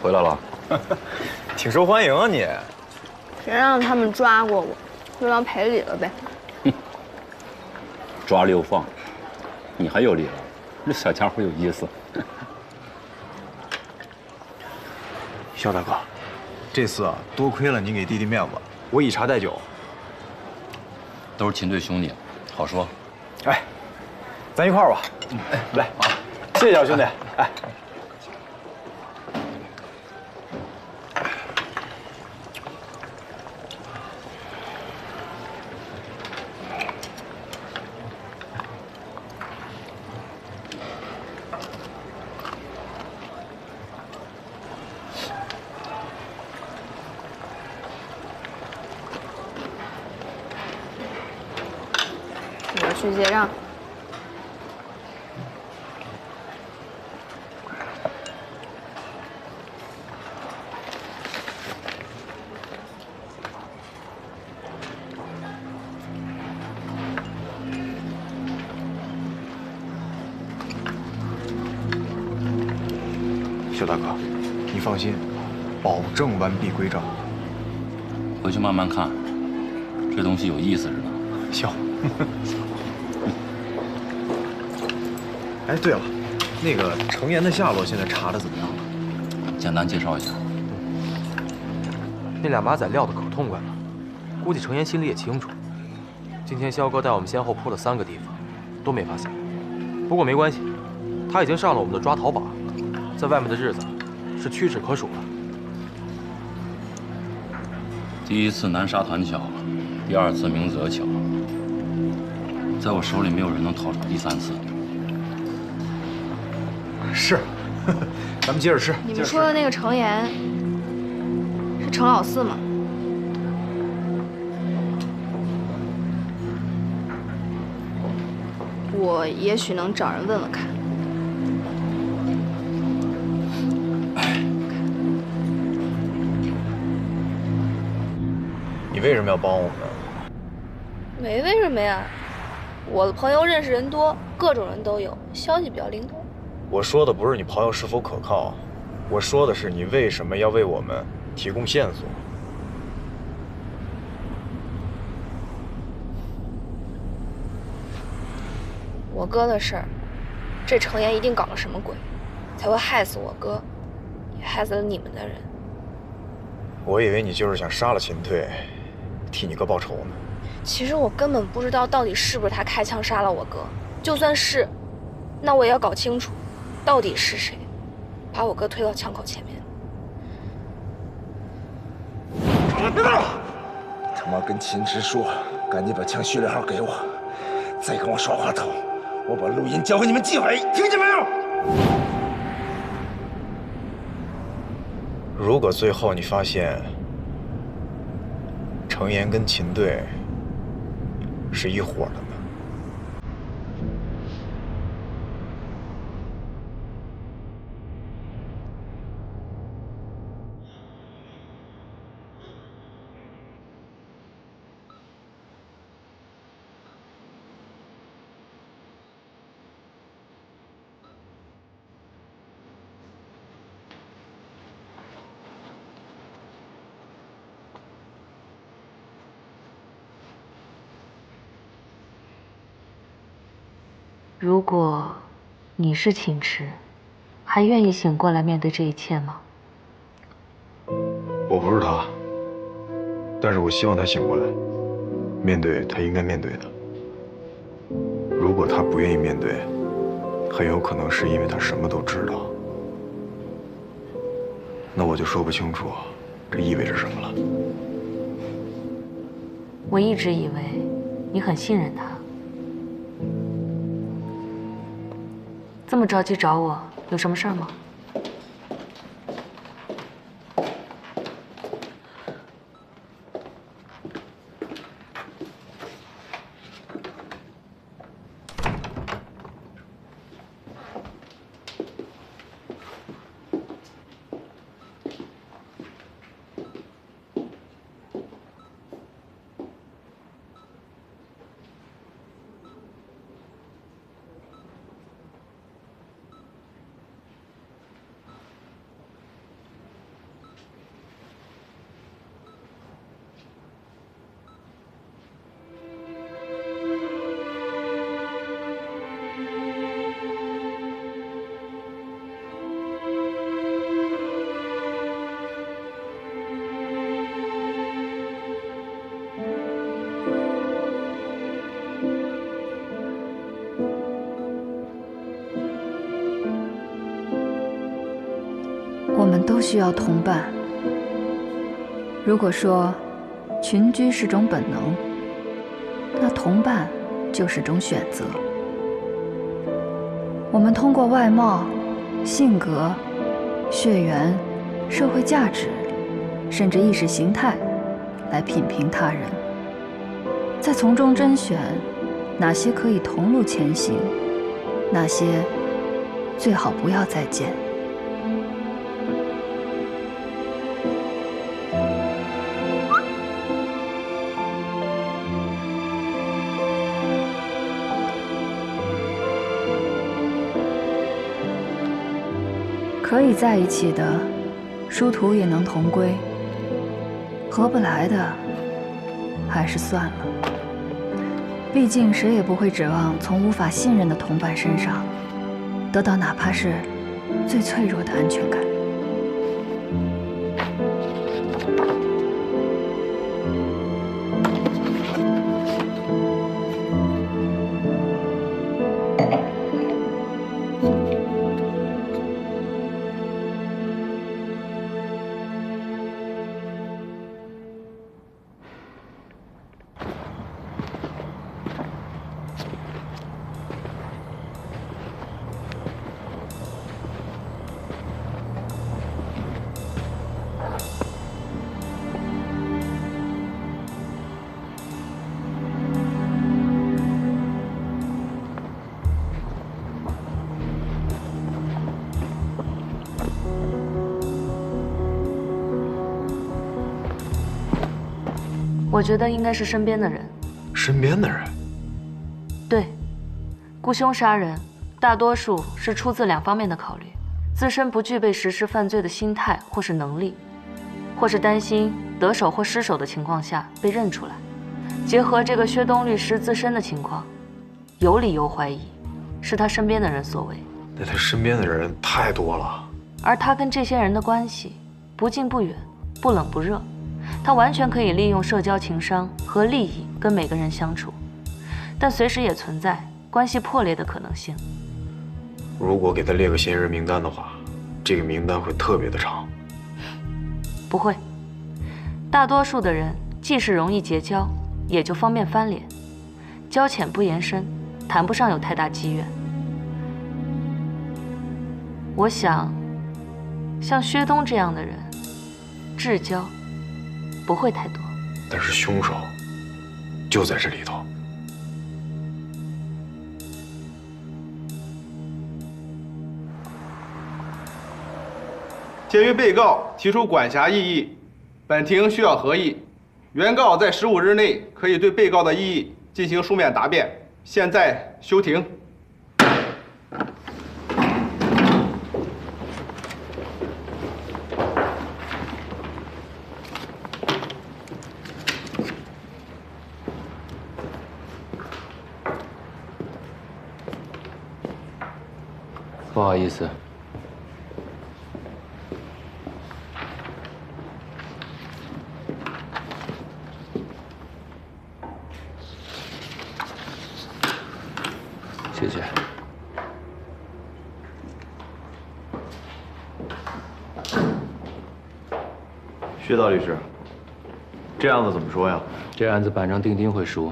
回来了，挺受欢迎啊你。谁让他们抓过我，就当赔礼了呗。抓了又放，你还有理了？这小家伙有意思。肖大哥，这次啊，多亏了您给弟弟面子，我以茶代酒。都是秦队兄弟，好说。哎，咱一块儿吧。哎，来啊，谢谢小兄弟。哎。 我去结账。肖大哥，你放心，保证完璧归赵。回去慢慢看，这东西有意思着呢。行。哎，对了，那个程岩的下落现在查的怎么样了？简单介绍一下。那俩马仔撂的可痛快了，估计程岩心里也清楚。今天肖哥带我们先后铺了3个地方，都没发现。不过没关系，他已经上了我们的抓逃靶，在外面的日子是屈指可数了。第一次南沙团巧，第2次明泽巧，在我手里没有人能逃出第3次。是，咱们接着吃。你们说的那个程岩是程老四吗？我也许能找人问问看。你为什么要帮我们？没为什么呀，我的朋友认识人多，各种人都有，消息比较灵通。我说的不是你朋友是否可靠，我说的是你为什么要为我们提供线索。我哥的事儿，这程岩一定搞了什么鬼，才会害死我哥，也害死了你们的人。我以为你就是想杀了秦退，替你哥报仇呢。其实我根本不知道到底是不是他开枪杀了我哥，就算是，那我也要搞清楚，到底是谁把我哥推到枪口前面。别动！他妈跟秦池说，赶紧把枪序列号给我，再跟我耍滑头，我把录音交给你们纪委，听见没有？如果最后你发现程岩跟秦队是一伙的呢？如果你是秦池，还愿意醒过来面对这一切吗？我不是他，但是我希望他醒过来，面对他应该面对的。如果他不愿意面对，很有可能是因为他什么都知道。那我就说不清楚这意味着什么了。我一直以为你很信任他。这么着急找我，有什么事儿吗？都需要同伴。如果说群居是种本能，那同伴就是种选择。我们通过外貌、性格、血缘、社会价值，甚至意识形态来品评他人，再从中甄选哪些可以同路前行，哪些最好不要再见。可以在一起的，殊途也能同归；合不来的，还是算了。毕竟谁也不会指望从无法信任的同伴身上，得到哪怕是最脆弱的安全感。我觉得应该是身边的人。身边的人？对，雇凶杀人，大多数是出自两方面的考虑：自身不具备实施犯罪的心态或是能力，或是担心得手或失手的情况下被认出来。结合这个薛东律师自身的情况，有理由怀疑是他身边的人所为。那他身边的人太多了，而他跟这些人的关系不近不远，不冷不热。他完全可以利用社交情商和利益跟每个人相处，但随时也存在关系破裂的可能性。如果给他列个嫌疑人名单的话，这个名单会特别的长。不会，大多数的人既是容易结交，也就方便翻脸，交浅不言深，谈不上有太大积怨。我想，像薛东这样的人，至交不会太多，但是凶手就在这里头。鉴于被告提出管辖异议，本庭需要合议。原告在15日内可以对被告的异议进行书面答辩。现在休庭。不好意思，谢谢。薛道律师，这案子怎么说呀？这案子板上钉钉会输，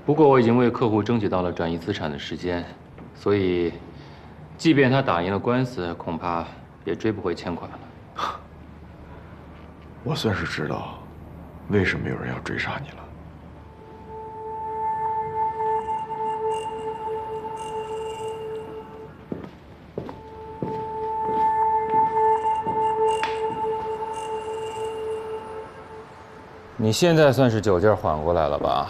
不过我已经为客户争取到了转移资产的时间，所以。即便他打赢了官司，恐怕也追不回欠款了。我算是知道，为什么有人要追杀你了。你现在算是酒劲缓过来了吧？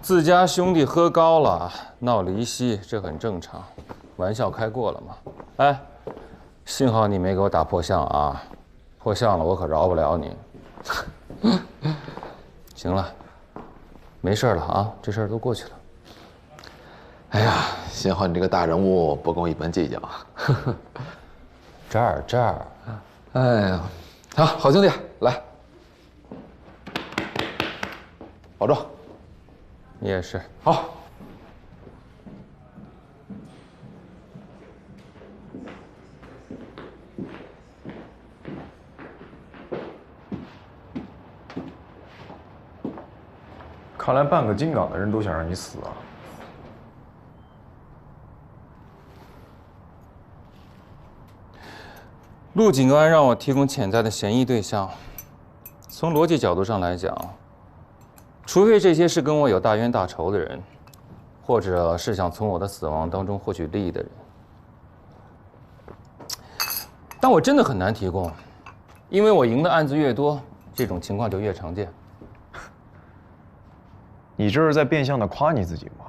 自家兄弟喝高了，闹离析，这很正常。玩笑开过了嘛？哎，幸好你没给我打破相啊！破相了，我可饶不了你。行了，没事了啊，这事儿都过去了。哎呀，幸好你这个大人物不跟我一般计较。这儿。哎呀，好兄弟，来，保重。你也是。好。看来半个金港的人都想让你死啊！陆警官让我提供潜在的嫌疑对象，从逻辑角度上来讲，除非这些是跟我有大冤大仇的人，或者是想从我的死亡当中获取利益的人，但我真的很难提供，因为我赢的案子越多，这种情况就越常见。你这是在变相的夸你自己吗？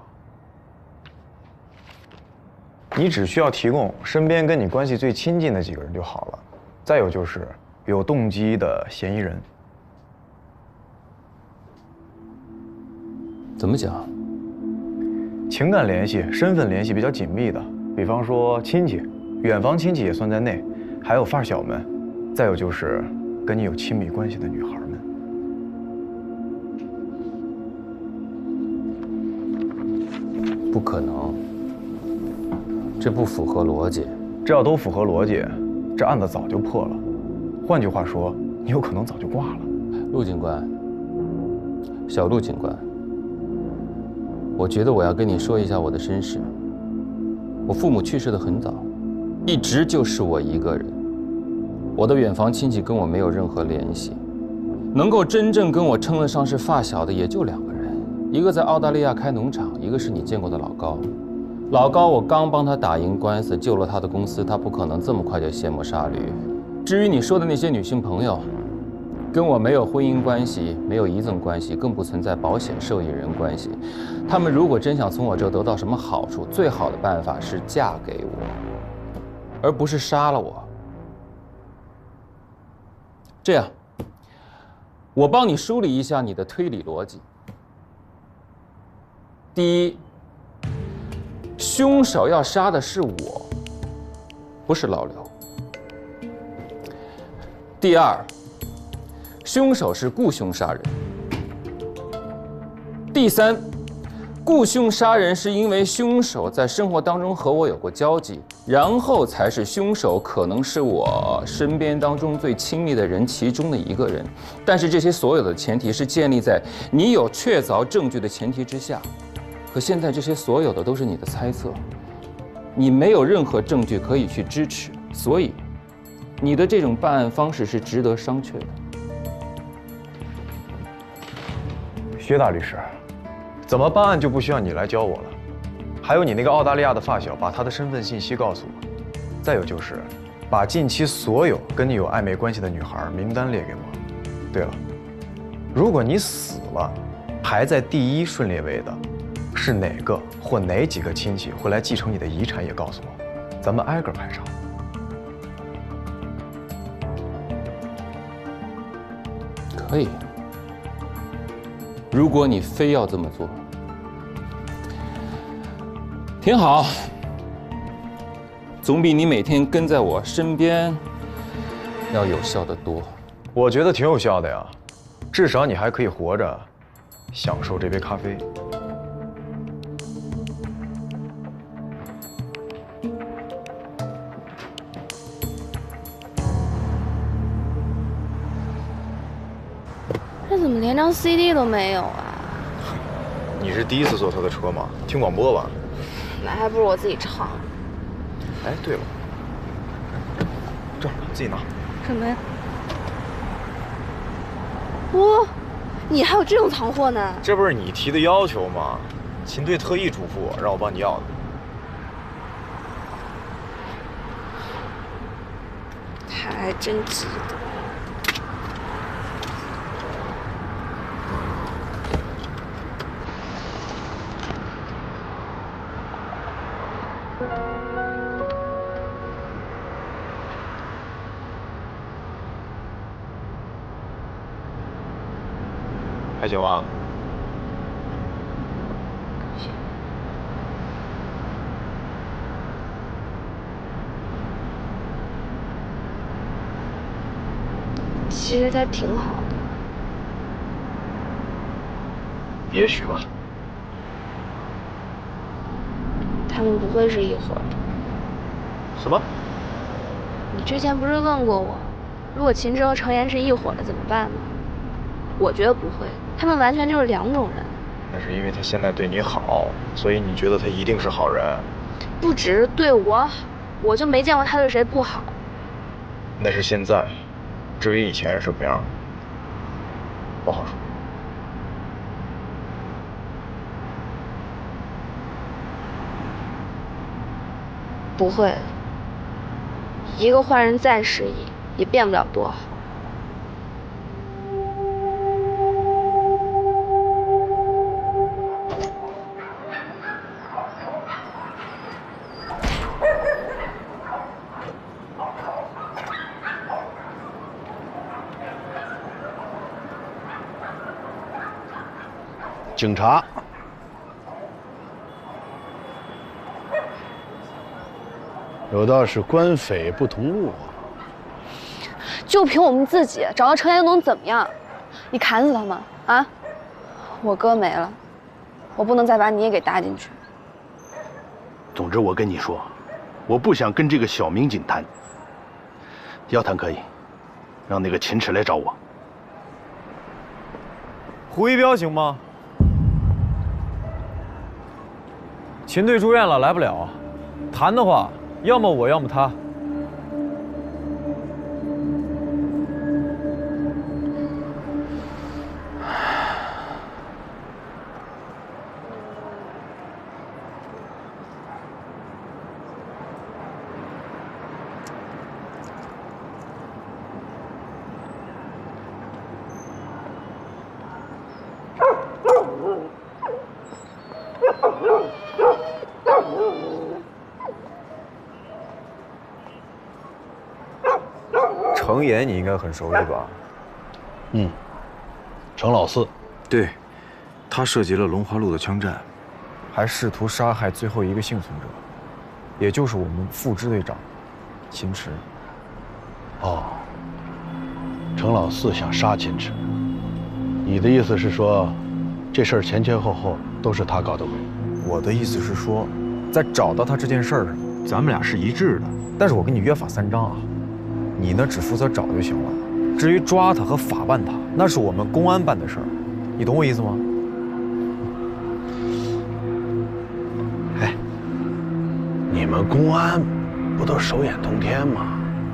你只需要提供身边跟你关系最亲近的几个人就好了，再有就是有动机的嫌疑人。怎么讲？情感联系、身份联系比较紧密的，比方说亲戚、远房亲戚也算在内，还有发小们，再有就是跟你有亲密关系的女孩们。不可能，这不符合逻辑。这要都符合逻辑，这案子早就破了。换句话说，你有可能早就挂了。陆警官，小陆警官，我觉得我要跟你说一下我的身世。我父母去世得很早，一直就是我一个人。我的远房亲戚跟我没有任何联系，能够真正跟我称得上是发小的也就2个人。一个在澳大利亚开农场，一个是你见过的老高。老高，我刚帮他打赢官司，救了他的公司，他不可能这么快就卸磨杀驴。至于你说的那些女性朋友，跟我没有婚姻关系，没有遗赠关系，更不存在保险受益人关系。他们如果真想从我这得到什么好处，最好的办法是嫁给我，而不是杀了我。这样，我帮你梳理一下你的推理逻辑。第一，凶手要杀的是我，不是老刘。第二，凶手是雇凶杀人。第三，雇凶杀人是因为凶手在生活当中和我有过交集，然后才是凶手可能是我身边当中最亲密的人其中的一个人。但是这些所有的前提是建立在你有确凿证据的前提之下。可现在这些所有的都是你的猜测，你没有任何证据可以去支持，所以你的这种办案方式是值得商榷的。薛大律师，怎么办案就不需要你来教我了。还有你那个澳大利亚的发小，把他的身份信息告诉我。再有就是，把近期所有跟你有暧昧关系的女孩名单列给我。对了，如果你死了，排在第一顺列位的是哪个或哪几个亲戚会来继承你的遗产，也告诉我，咱们挨个排查。可以，如果你非要这么做，挺好，总比你每天跟在我身边要有效得多。我觉得挺有效的呀，至少你还可以活着，享受这杯咖啡。这怎么连张 CD 都没有啊？你是第一次坐他的车吗？听广播吧。那还不如我自己唱。哎，对了，这儿自己拿。什么呀？哦，你还有这种藏货呢？这不是你提的要求吗？秦队特意嘱咐我，让我帮你要的。他还真记得。还行吧。其实他挺好的。也许吧。他们不会是一伙的。什么？你之前不是问过我，如果秦芝和程岩是一伙的怎么办吗？我觉得不会，他们完全就是2种人。那是因为他现在对你好，所以你觉得他一定是好人。不只是对我好，我就没见过他对谁不好。那是现在，至于以前是什么样，不好说。不会，一个坏人再失忆，也变不了多好。警察，有道是官匪不同路啊。就凭我们自己找到程岩能怎么样？你砍死他吗？啊！我哥没了，我不能再把你也给搭进去。总之，我跟你说，我不想跟这个小民警谈。要谈可以，让那个秦池来找我。胡一彪行吗？秦队住院了，来不了。谈的话，要么我，要么他。程岩你应该很熟悉吧？嗯，程老四，对，他涉及了龙华路的枪战，还试图杀害最后一个幸存者，也就是我们副支队长秦池。哦，程老四想杀秦池，你的意思是说，这事儿前前后后都是他搞的鬼？我的意思是说，在找到他这件事儿上，咱们俩是一致的。但是我跟你约法三章啊，你呢只负责找就行了，至于抓他和法办他，那是我们公安办的事儿，你懂我意思吗？哎，你们公安不都手眼通天吗？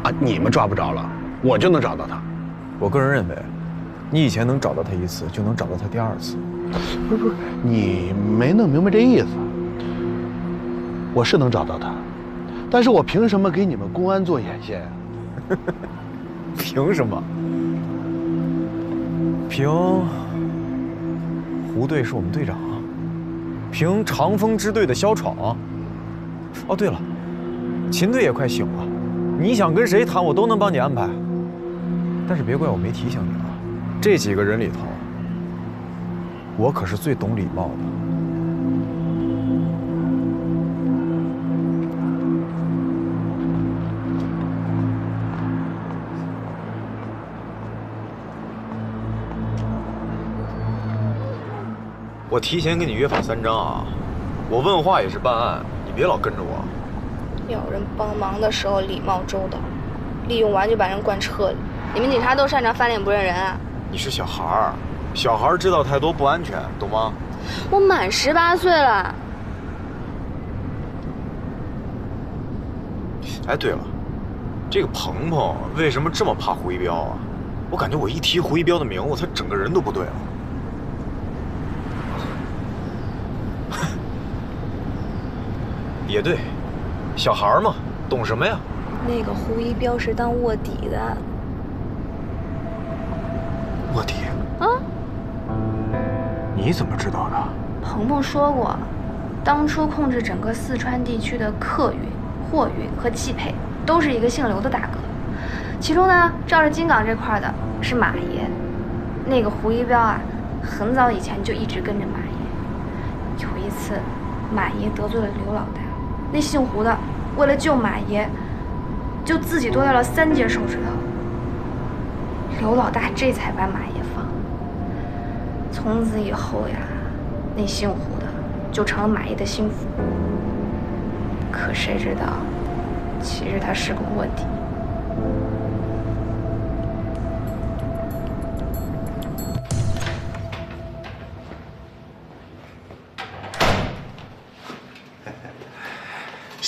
啊，你们抓不着了，我就能找到他。我个人认为，你以前能找到他一次，就能找到他第二次。不是，你没弄明白这意思。我是能找到他，但是我凭什么给你们公安做眼线啊？凭什么？凭胡队是我们队长，凭长风支队的萧闯。哦，对了，秦队也快醒了，你想跟谁谈，我都能帮你安排。但是别怪我没提醒你啊，这几个人里头，我可是最懂礼貌的。我提前跟你约法三章啊，我问话也是办案，你别老跟着我。要人帮忙的时候礼貌周到，利用完就把人灌车里。你们警察都擅长翻脸不认人啊！你是小孩儿，小孩知道太多不安全，懂吗？我满18岁了。哎，对了，这个鹏鹏为什么这么怕胡一彪啊？我感觉我一提胡一彪的名字，他整个人都不对了。也对，小孩嘛，懂什么呀？那个胡一彪是当卧底的。卧底？啊？你怎么知道的？鹏鹏说过，当初控制整个四川地区的客运、货运和汽配，都是一个姓刘的大哥。其中呢，罩着金港这块的是马爷。那个胡一彪啊，很早以前就一直跟着马爷。有一次，马爷得罪了刘老大。那姓胡的为了救马爷，就自己剁掉了3节手指头。刘老大这才把马爷放。从此以后呀，那姓胡的就成了马爷的心腹。可谁知道，其实他是个卧底。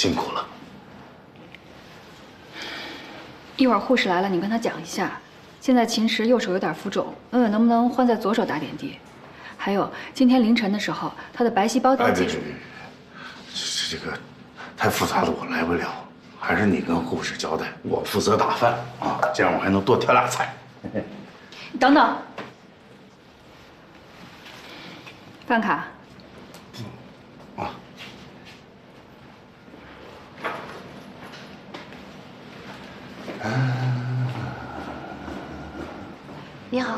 辛苦了。一会儿护士来了，你跟他讲一下，现在秦池右手有点浮肿，问问能不能换在左手打点滴。还有今天凌晨的时候，他的白细胞点检。别，这个太复杂的我来不了，还是你跟护士交代，我负责打饭啊，这样我还能多挑俩菜。等等，饭卡。啊。你好。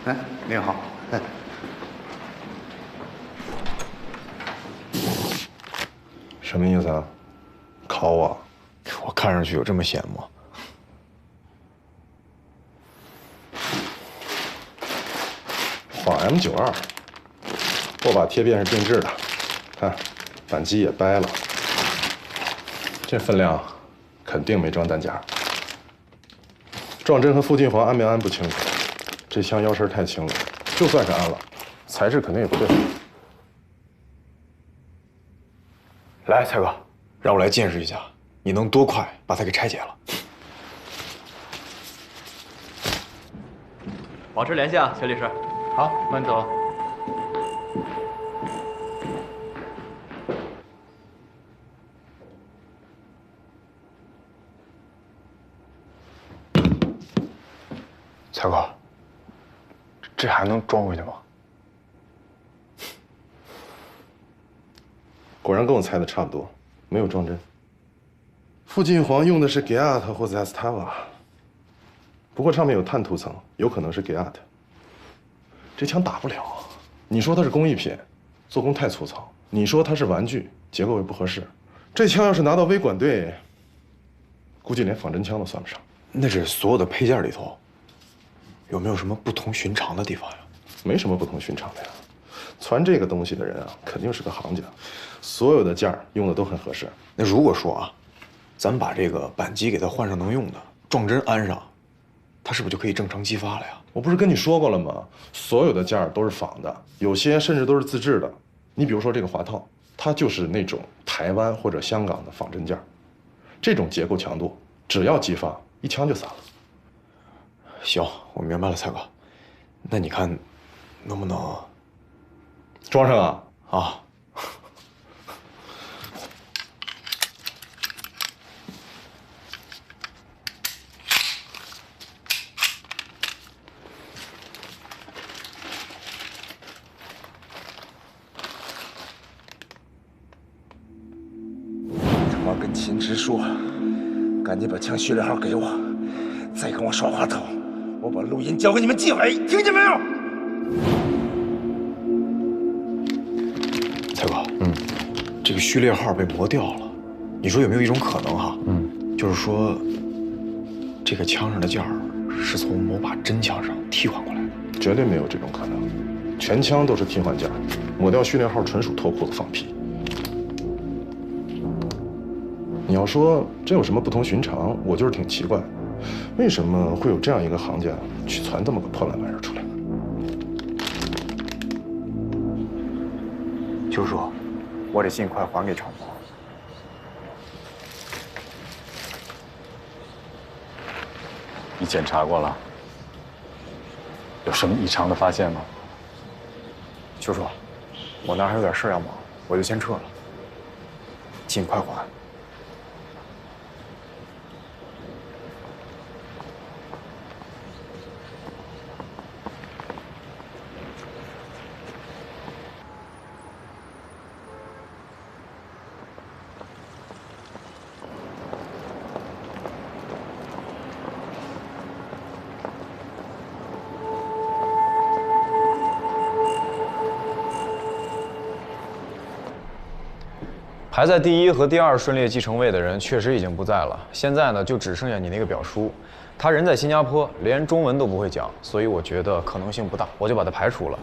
哎，你好。哎。什么意思啊？考我？我看上去有这么闲吗？仿 M92，握把贴片是定制的，看，扳机也掰了，这分量肯定没装弹夹。撞针和附近环安没安不清楚，这枪腰身太轻了，就算是安了，材质肯定也不对。来，蔡哥，让我来见识一下，你能多快把它给拆解了？保持联系啊，薛律师。好，慢走。蔡哥，这还能装回去吗？果然跟我猜的差不多，没有装针。附近环用的是 Giat 或者 Zastava， 不过上面有碳涂层，有可能是 Giat。这枪打不了，你说它是工艺品，做工太粗糙；你说它是玩具，结构也不合适。这枪要是拿到微管队，估计连仿真枪都算不上。那这所有的配件里头，有没有什么不同寻常的地方呀？没什么不同寻常的呀。传这个东西的人啊，肯定是个行家，所有的件儿用的都很合适。那如果说啊，咱们把这个扳机给它换上能用的，撞针安上，它是不是就可以正常激发了呀？我不是跟你说过了吗？所有的件儿都是仿的，有些甚至都是自制的。你比如说这个滑套，它就是那种台湾或者香港的仿真件儿，这种结构强度，只要激发，一枪就散了。行，我明白了，蔡哥。那你看，能不能装上啊？啊。他妈跟秦池说，赶紧把枪序列号给我，再跟我耍滑头，我把录音交给你们纪委，听见没有？蔡哥，这个序列号被磨掉了，你说有没有一种可能哈？就是说，这个枪上的件儿是从某把真枪上替换过来的？绝对没有这种可能，全枪都是替换件儿，抹掉序列号纯属脱裤子放屁。你要说这有什么不同寻常，我就是挺奇怪，为什么会有这样一个行家去传这么个破烂玩意儿出来？就说，我得尽快还给常博。你检查过了？有什么异常的发现吗？就说，我那儿还有点事要忙，我就先撤了。尽快还。排在第1和第2顺列继承位的人确实已经不在了，现在呢就只剩下你那个表叔，他人在新加坡，连中文都不会讲，所以我觉得可能性不大，我就把他排除了。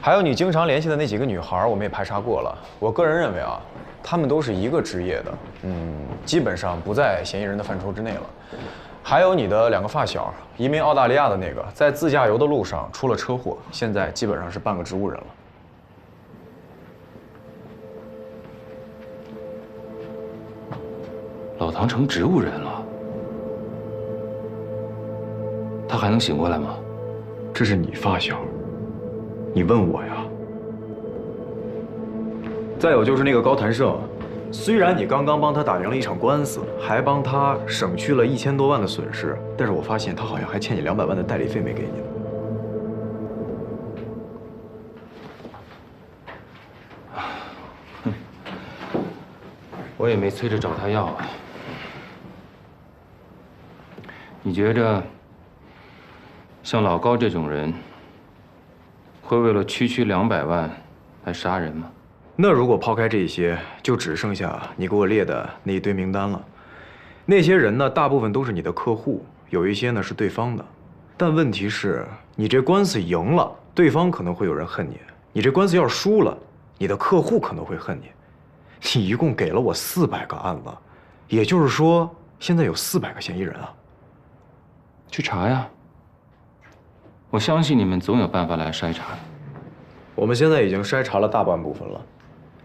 还有你经常联系的那几个女孩，我们也排查过了，我个人认为啊，她们都是一个职业的，基本上不在嫌疑人的范畴之内了。还有你的2个发小，移民澳大利亚的那个，在自驾游的路上出了车祸，现在基本上是半个植物人了。堂成植物人了，他还能醒过来吗？这是你发小，你问我呀。再有就是那个高谭胜，虽然你刚刚帮他打赢了一场官司，还帮他省去了1000多万的损失，但是我发现他好像还欠你200万的代理费没给你呢。我也没催着找他要啊。你觉着像老高这种人，会为了区200万来杀人吗？那如果抛开这些，就只剩下你给我列的那一堆名单了。那些人呢，大部分都是你的客户，有一些呢是对方的。但问题是，你这官司赢了，对方可能会有人恨你；你这官司要是输了，你的客户可能会恨你。你一共给了我400个案子，也就是说，现在有400个嫌疑人啊。去查呀！我相信你们总有办法来筛查的。我们现在已经筛查了大半部分了，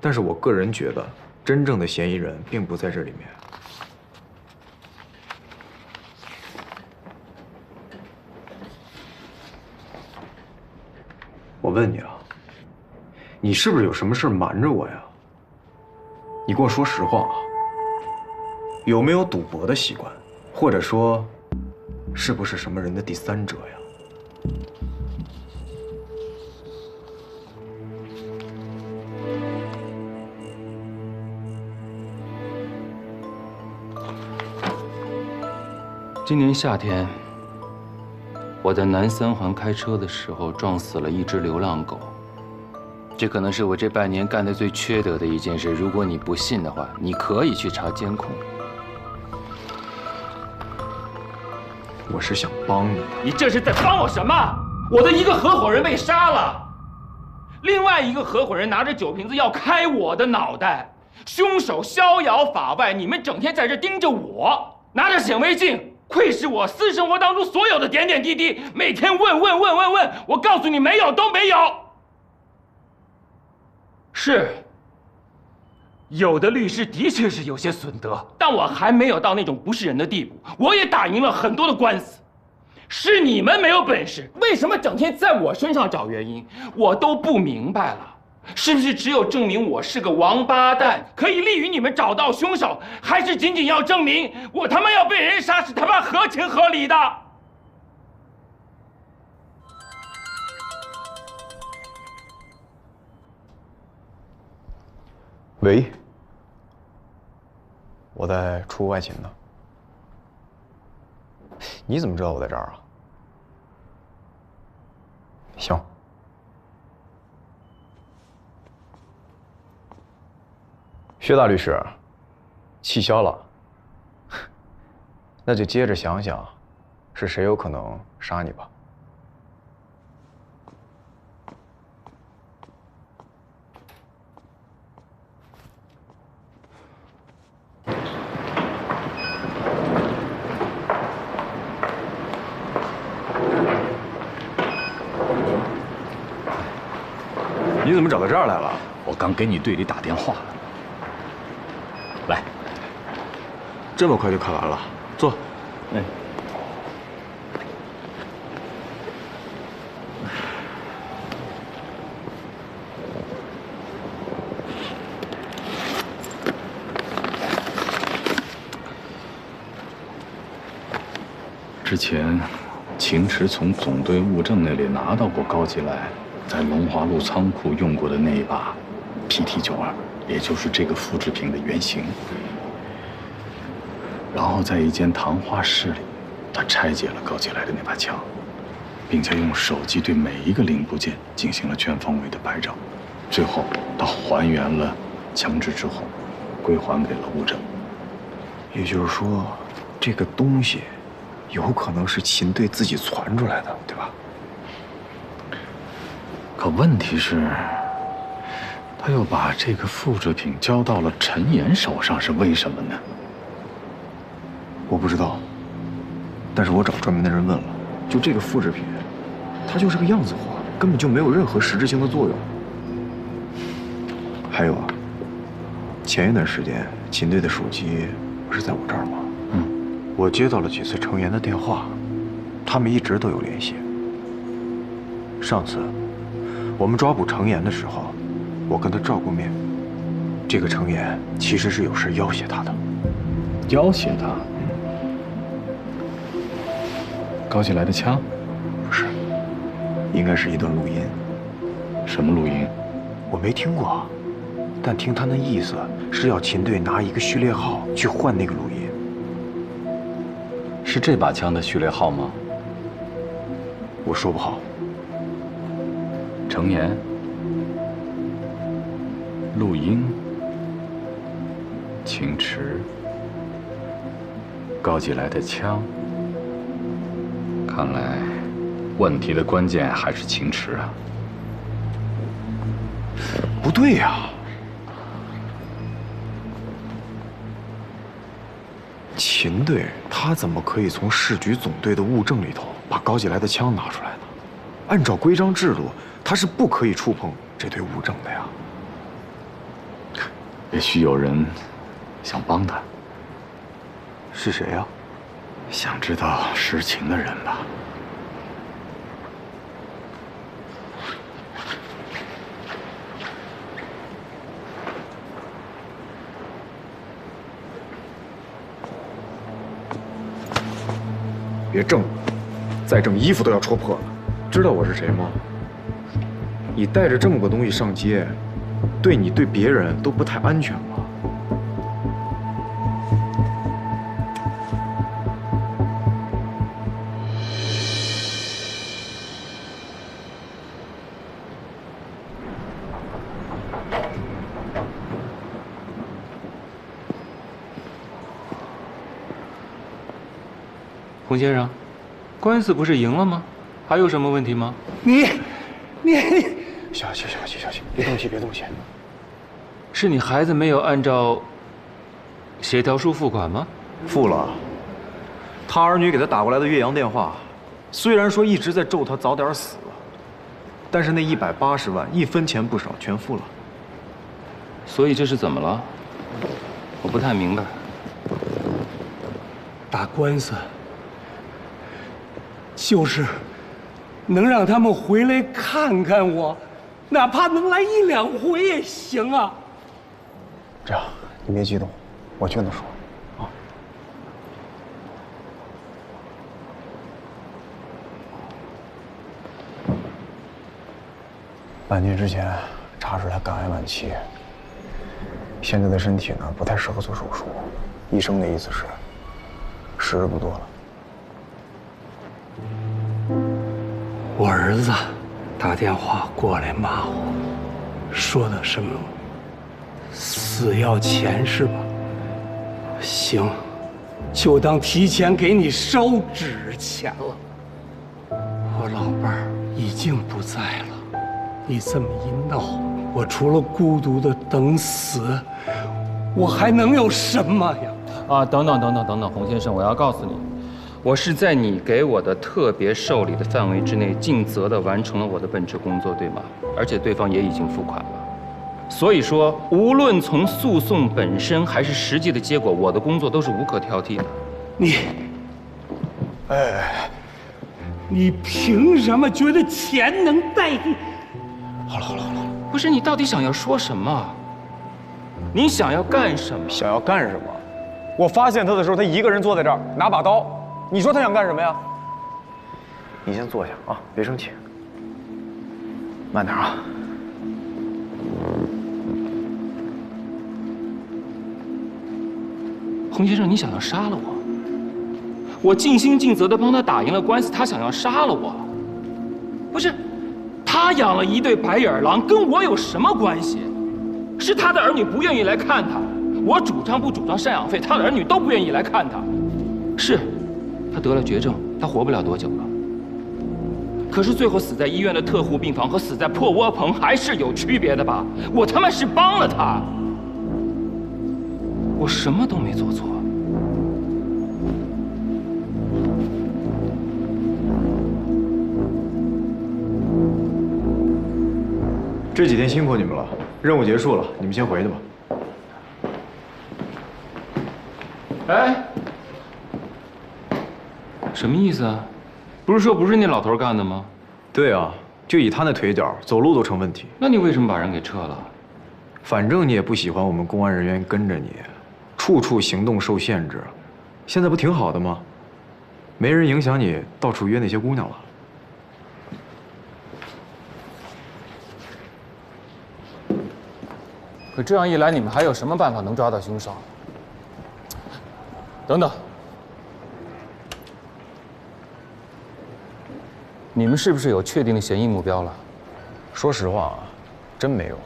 但是我个人觉得，真正的嫌疑人并不在这里面。我问你啊，你是不是有什么事瞒着我呀？你跟我说实话啊，有没有赌博的习惯，或者说，是不是什么人的第三者呀？今年夏天，我在南三环开车的时候撞死了一只流浪狗。这可能是我这半年干的最缺德的一件事。如果你不信的话，你可以去查监控。我是想帮你。你这是在帮我什么？我的一个合伙人被杀了，另外一个合伙人拿着酒瓶子要开我的脑袋，凶手逍遥法外。你们整天在这盯着我，拿着显微镜窥视我私生活当中所有的点点滴滴，每天问。我告诉你，没有都没有。是，有的律师的确是有些损德，但我还没有到那种不是人的地步。我也打赢了很多的官司，是你们没有本事。为什么整天在我身上找原因？我都不明白了，是不是只有证明我是个王八蛋，可以利于你们找到凶手，还是仅仅要证明我他妈要被人杀是他妈合情合理的？喂，我在出外勤呢。你怎么知道我在这儿啊？行。薛大律师，气消了，那就接着想想，是谁有可能杀你吧。你怎么找到这儿来了？我刚给你队里打电话了。来，这么快就看完了，坐。哎。之前，秦池从总队物证那里拿到过高吉来在龙华路仓库用过的那一把 PT-92，也就是这个复制品的原型。然后在一间糖花室里，他拆解了高吉来的那把枪，并且用手机对每一个零部件进行了全方位的拍照，最后他还原了枪支之后，归还给了物证。也就是说，这个东西有可能是秦队自己传出来的，对吧？可问题是，他又把这个复制品交到了陈岩手上，是为什么呢？我不知道，但是我找专门的人问了，就这个复制品，它就是个样子货，根本就没有任何实质性的作用。还有啊，前一段时间秦队的手机不是在我这儿吗？我接到了几次程岩的电话，他们一直都有联系。上次我们抓捕程岩的时候，我跟他照过面。这个程岩其实是有事要挟他的。要挟他？高起来的枪？不是，应该是一段录音。什么录音？我没听过，但听他那意思是要秦队拿一个序列号去换那个录音。是这把枪的序列号吗？我说不好。程岩，陆英，秦池，高起来的枪。看来，问题的关键还是秦池啊。不对呀，秦队他怎么可以从市局总队的物证里头把高起来的枪拿出来呢？按照规章制度，他是不可以触碰这堆物证的呀。也许有人想帮他。是谁呀？想知道实情的人吧。别挣了，再挣衣服都要戳破了。知道我是谁吗？你带着这么个东西上街，对你对别人都不太安全吗？洪先生，官司不是赢了吗？还有什么问题吗？你，小心，别动气，别动气。是你孩子没有按照协调书付款吗？付了。他儿女给他打过来的越洋电话，虽然说一直在咒他早点死，但是那180万一分钱不少，全付了。所以这是怎么了？我不太明白。打官司就是能让他们回来看看我，哪怕能来1、2回也行啊。这样，你别激动，我去跟他说。啊。半年之前查出来肝癌晚期，现在的身体呢不太适合做手术，医生的意思是时日不多了。我儿子打电话过来骂我，说的什么死要钱是吧？行，就当提前给你烧纸钱了。我老伴儿已经不在了，你这么一闹，我除了孤独的等死，我还能有什么呀？啊，等等，洪先生，我要告诉你，我是在你给我的特别受理的范围之内，尽责地完成了我的本职工作，对吗？而且对方也已经付款了。所以说，无论从诉讼本身还是实际的结果，我的工作都是无可挑剔的。你凭什么觉得钱能代替？好了，不是你到底想要说什么？你想要干什么？想要干什么？我发现他的时候，他一个人坐在这儿，拿把刀。你说他想干什么呀？你先坐下啊，别生气，慢点啊。洪先生，你想要杀了我？我尽心尽责地帮他打赢了官司，他想要杀了我？不是，他养了一对白眼狼，跟我有什么关系？是他的儿女不愿意来看他，我主张不主张赡养费，他的儿女都不愿意来看他。是，他得了绝症，他活不了多久了。可是最后死在医院的特护病房和死在破窝棚还是有区别的吧？我他妈是帮了他，我什么都没做错。这几天辛苦你们了，任务结束了，你们先回去吧。哎，什么意思啊？不是说不是那老头干的吗？对啊，就以他那腿脚，走路都成问题。那你为什么把人给撤了？反正你也不喜欢我们公安人员跟着你，处处行动受限制。现在不挺好的吗？没人影响你到处约那些姑娘了。可这样一来，你们还有什么办法能抓到凶手？等等，你们是不是有确定的嫌疑目标了？说实话啊，真没有。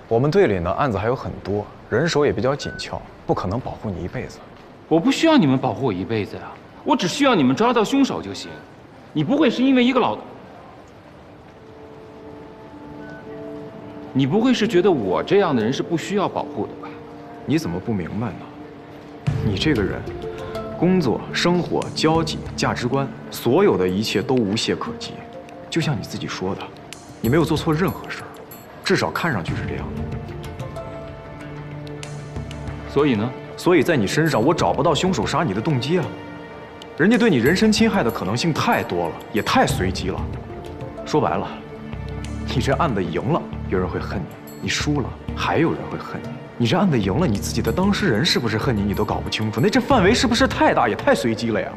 我们队里呢案子还有很多，人手也比较紧俏，不可能保护你一辈子。我不需要你们保护我一辈子呀，我只需要你们抓到凶手就行。你不会是因为一个老……你不会是觉得我这样的人是不需要保护的吧？你怎么不明白呢？你这个人，工作、生活、交际、价值观，所有的一切都无懈可击。就像你自己说的，你没有做错任何事儿，至少看上去是这样的。所以呢？所以在你身上，我找不到凶手杀你的动机啊。人家对你人身侵害的可能性太多了，也太随机了。说白了，你这案子赢了，有人会恨你；你输了，还有人会恨你。你这案子赢了，你自己的当事人是不是恨你，你都搞不清楚。那这范围是不是太大，也太随机了呀？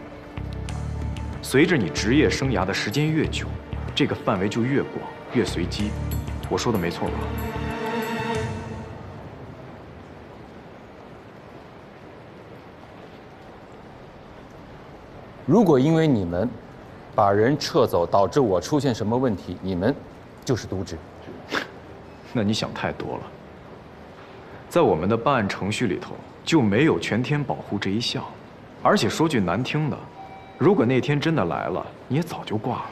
随着你职业生涯的时间越久，这个范围就越广、越随机。我说的没错吧？如果因为你们把人撤走导致我出现什么问题，你们就是渎职。那你想太多了。在我们的办案程序里头就没有全天保护这一项，而且说句难听的，如果那天真的来了，你也早就挂了。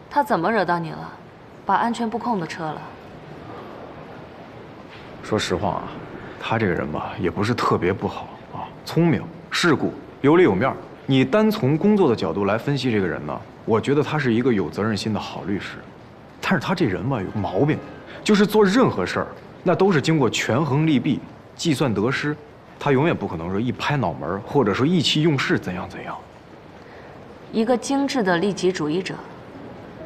他怎么惹到你了？把安全部控都撤了。说实话啊，他这个人吧，也不是特别不好啊，聪明、世故、有里有面。你单从工作的角度来分析这个人呢，我觉得他是一个有责任心的好律师。但是他这人吧，有个毛病，就是做任何事儿，那都是经过权衡利弊、计算得失。他永远不可能说一拍脑门，或者说意气用事怎样怎样。一个精致的利己主义者。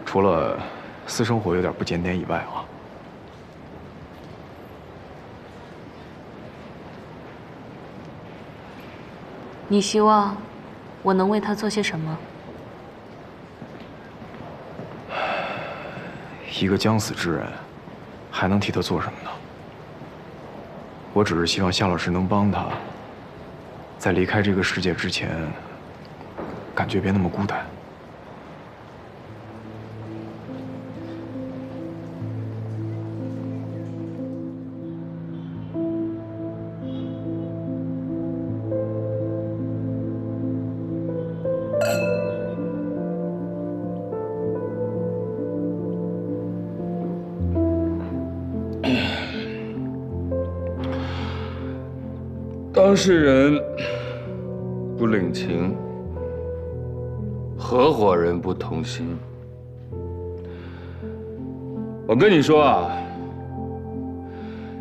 除了私生活有点不检点以外啊。你希望我能为他做些什么？一个将死之人，还能替他做什么呢？我只是希望夏老师能帮他，在离开这个世界之前，感觉别那么孤单。当事人不领情，合伙人不同心。我跟你说啊，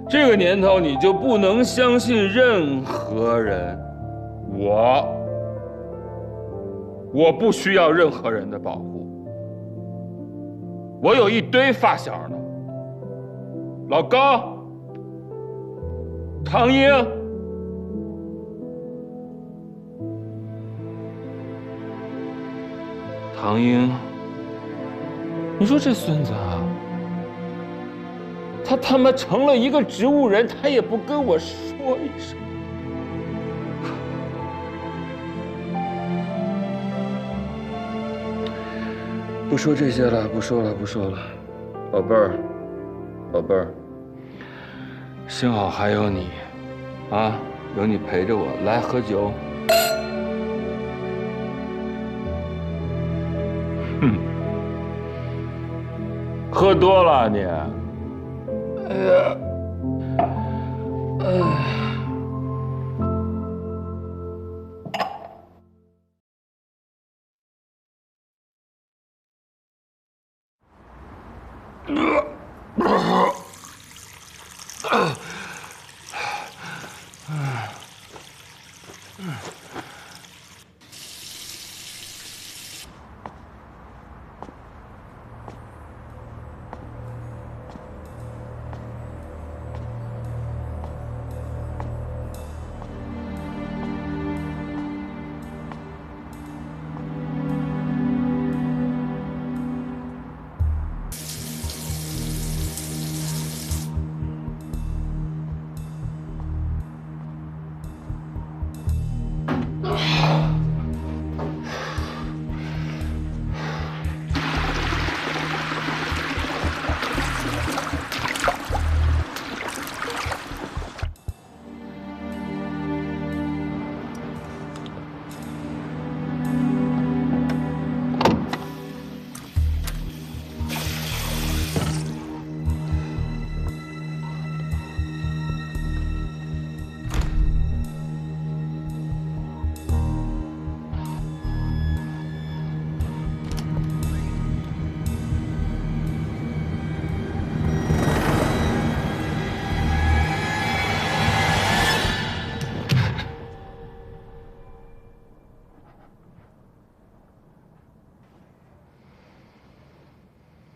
这个年头你就不能相信任何人。我不需要任何人的保护。我有一堆发小呢，老高、唐英。唐英，你说这孙子啊，他妈成了一个植物人，他也不跟我说一声。不说这些了，不说了，宝贝儿，宝贝儿，幸好还有你，啊，有你陪着我，来喝酒。哼，喝多了你。哎呀，哎。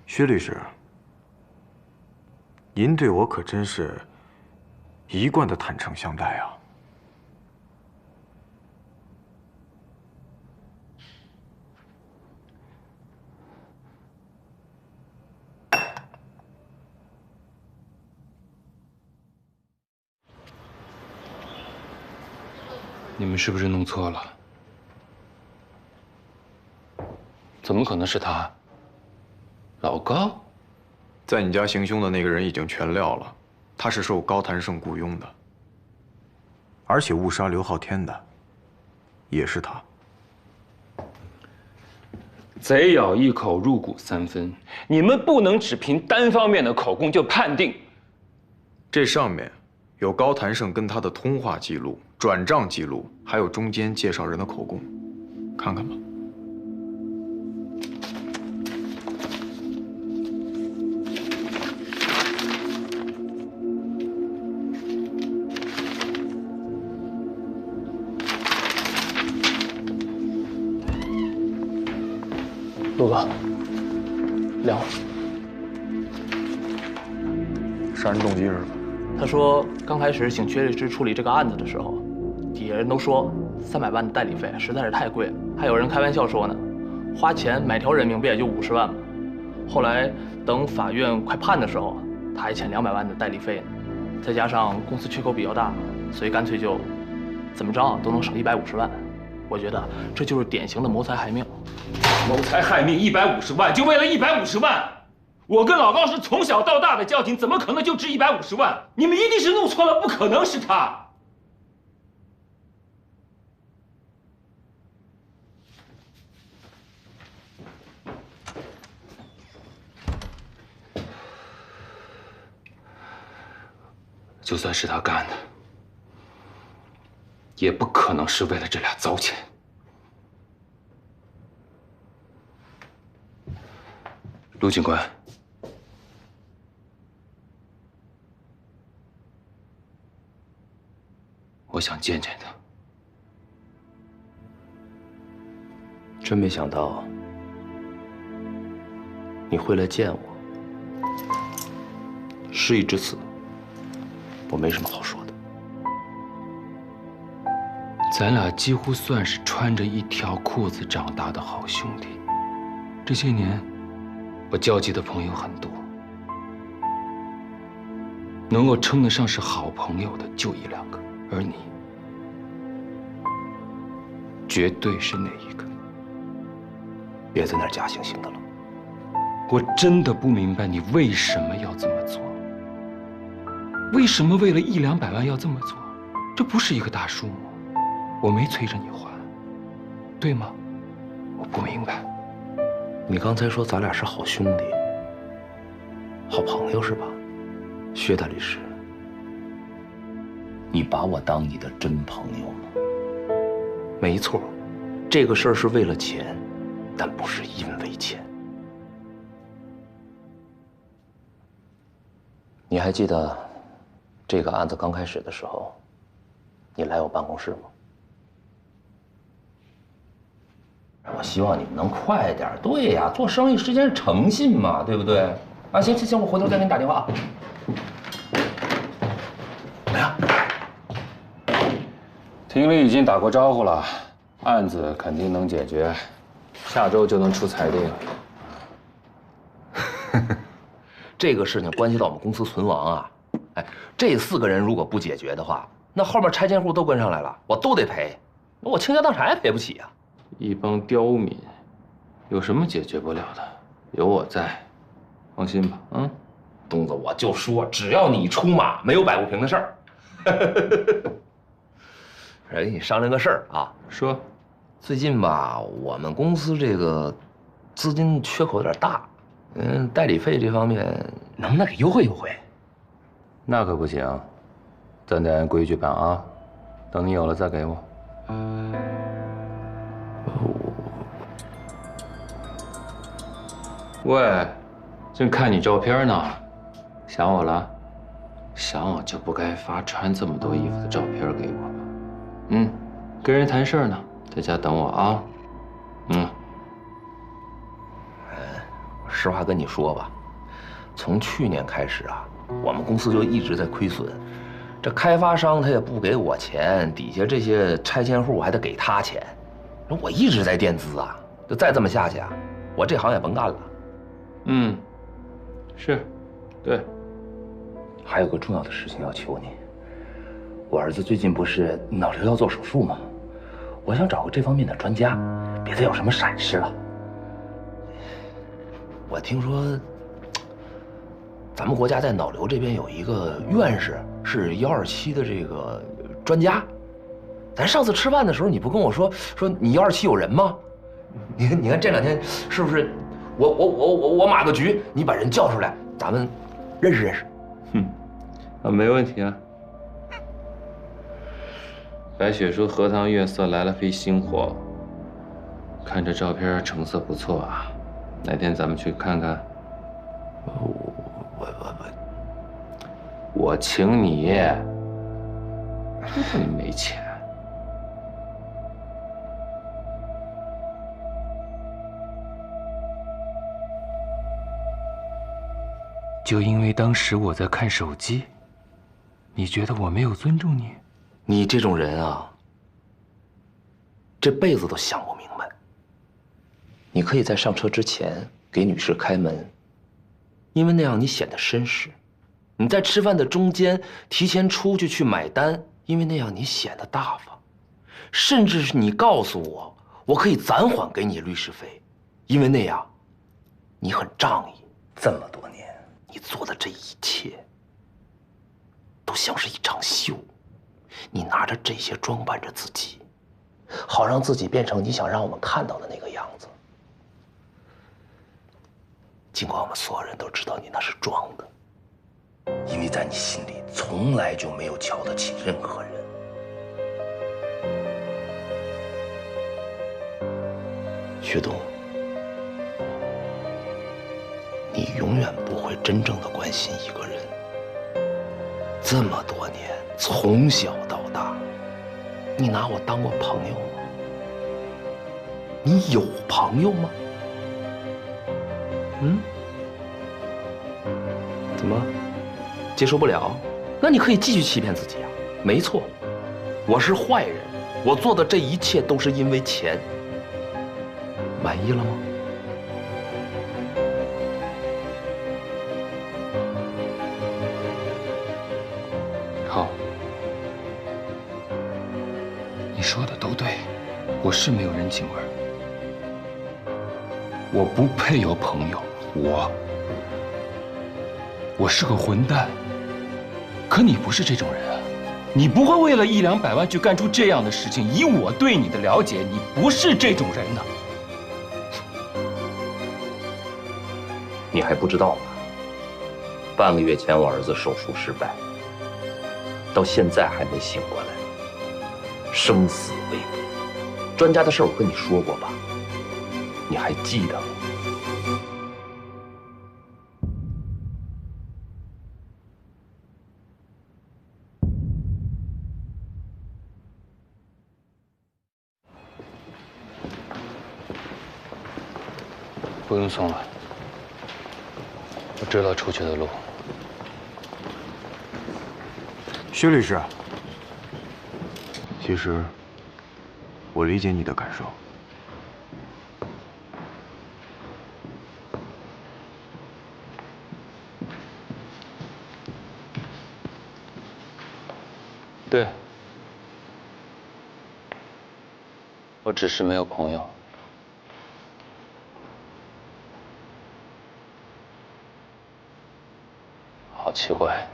薛律师，您对我可真是一贯的坦诚相待啊！你们是不是弄错了？怎么可能是他？老高，在你家行凶的那个人已经全撂了，他是受高谭胜雇佣的，而且误杀刘昊天的也是他。贼咬一口，入骨三分。你们不能只凭单方面的口供就判定。这上面有高谭胜跟他的通话记录、转账记录，还有中间介绍人的口供，看看吧。陆哥，凉了。杀人动机是什么？他说，刚开始请薛律师处理这个案子的时候，底下人都说300万的代理费实在是太贵了，还有人开玩笑说呢，花钱买条人命不也就50万吗？后来等法院快判的时候，他还欠200万的代理费呢，再加上公司缺口比较大，所以干脆就怎么着都能省150万。我觉得这就是典型的谋财害命。谋财害命，150万，就为了150万？我跟老高是从小到大的交情，怎么可能就值150万？你们一定是弄错了，不可能是他。就算是他干的，也不可能是为了这俩糟钱。陆警官，我想见见他。真没想到你会来见我。事已至此，我没什么好说的。咱俩几乎算是穿着一条裤子长大的好兄弟。这些年，我交集的朋友很多，能够称得上是好朋友的就1、2个，而你，绝对是那一个。别在那儿假惺惺的了。我真的不明白你为什么要这么做。为什么为了100、200万要这么做？这不是一个大数目，我没催着你还，对吗？我不明白。你刚才说咱俩是好兄弟、好朋友是吧，薛大律师？你把我当你的真朋友吗？没错，这个事儿是为了钱，但不是因为钱。你还记得这个案子刚开始的时候，你来我办公室吗？我希望你们能快点。对呀，做生意实现诚信嘛，对不对？啊，行，我回头再给你打电话啊。怎么样？厅里已经打过招呼了，案子肯定能解决，下周就能出裁定。这个事情关系到我们公司存亡啊！哎，这4个人如果不解决的话，那后面拆迁户都跟上来了，我都得赔，我倾家荡产也赔不起啊！一帮刁民，有什么解决不了的？有我在，放心吧。东子，我就说，只要你出马，没有摆不平的事儿。跟你商量个事儿啊，说，最近吧，我们公司这个资金缺口有点大，代理费这方面能不能给优惠优惠？那可不行，咱得按规矩办啊。等你有了再给我。喂，正看你照片呢，想我了？想我就不该发穿这么多衣服的照片给我吧？跟人谈事儿呢，在家等我啊。实话跟你说吧，从去年开始啊，我们公司就一直在亏损。这开发商他也不给我钱，底下这些拆迁户还得给他钱，我一直在垫资啊。就再这么下去啊，我这行也甭干了。是，对。还有个重要的事情要求你，我儿子最近不是脑瘤要做手术吗？我想找个这方面的专家，别再有什么闪失了。我听说，咱们国家在脑瘤这边有一个院士，是127的这个专家。咱上次吃饭的时候，你不跟我说你127有人吗？你看这2天是不是？我码个局，你把人叫出来，咱们认识认识。没问题啊。白雪说荷塘月色来了批新货，看这照片成色不错啊。哪天咱们去看看？我请你。你没钱。就因为当时我在看手机，你觉得我没有尊重你？你这种人啊，这辈子都想不明白。你可以在上车之前给女士开门，因为那样你显得绅士；你在吃饭的中间提前出去买单，因为那样你显得大方；甚至是你告诉我，我可以暂缓给你律师费，因为那样你很仗义。这么多年，你做的这一切都像是一场秀，你拿着这些装扮着自己，好让自己变成你想让我们看到的那个样子。尽管我们所有人都知道你那是装的，因为在你心里从来就没有瞧得起任何人。薛东，你永远不会真正的关心一个人。这么多年，从小到大，你拿我当过朋友吗？你有朋友吗？怎么接受不了？那你可以继续欺骗自己啊。没错，我是坏人，我做的这一切都是因为钱。满意了吗？好，你说的都对，我是没有人情味儿，我不配有朋友，我是个混蛋。可你不是这种人啊，你不会为了100-200万去干出这样的事情。以我对你的了解，你不是这种人呢。你还不知道吗？半个月前我儿子手术失败，到现在还没醒过来，生死未卜。专家的事我跟你说过吧？你还记得吗？不用送了，我知道出去的路。薛律师，其实我理解你的感受。对，我只是没有朋友。好奇怪。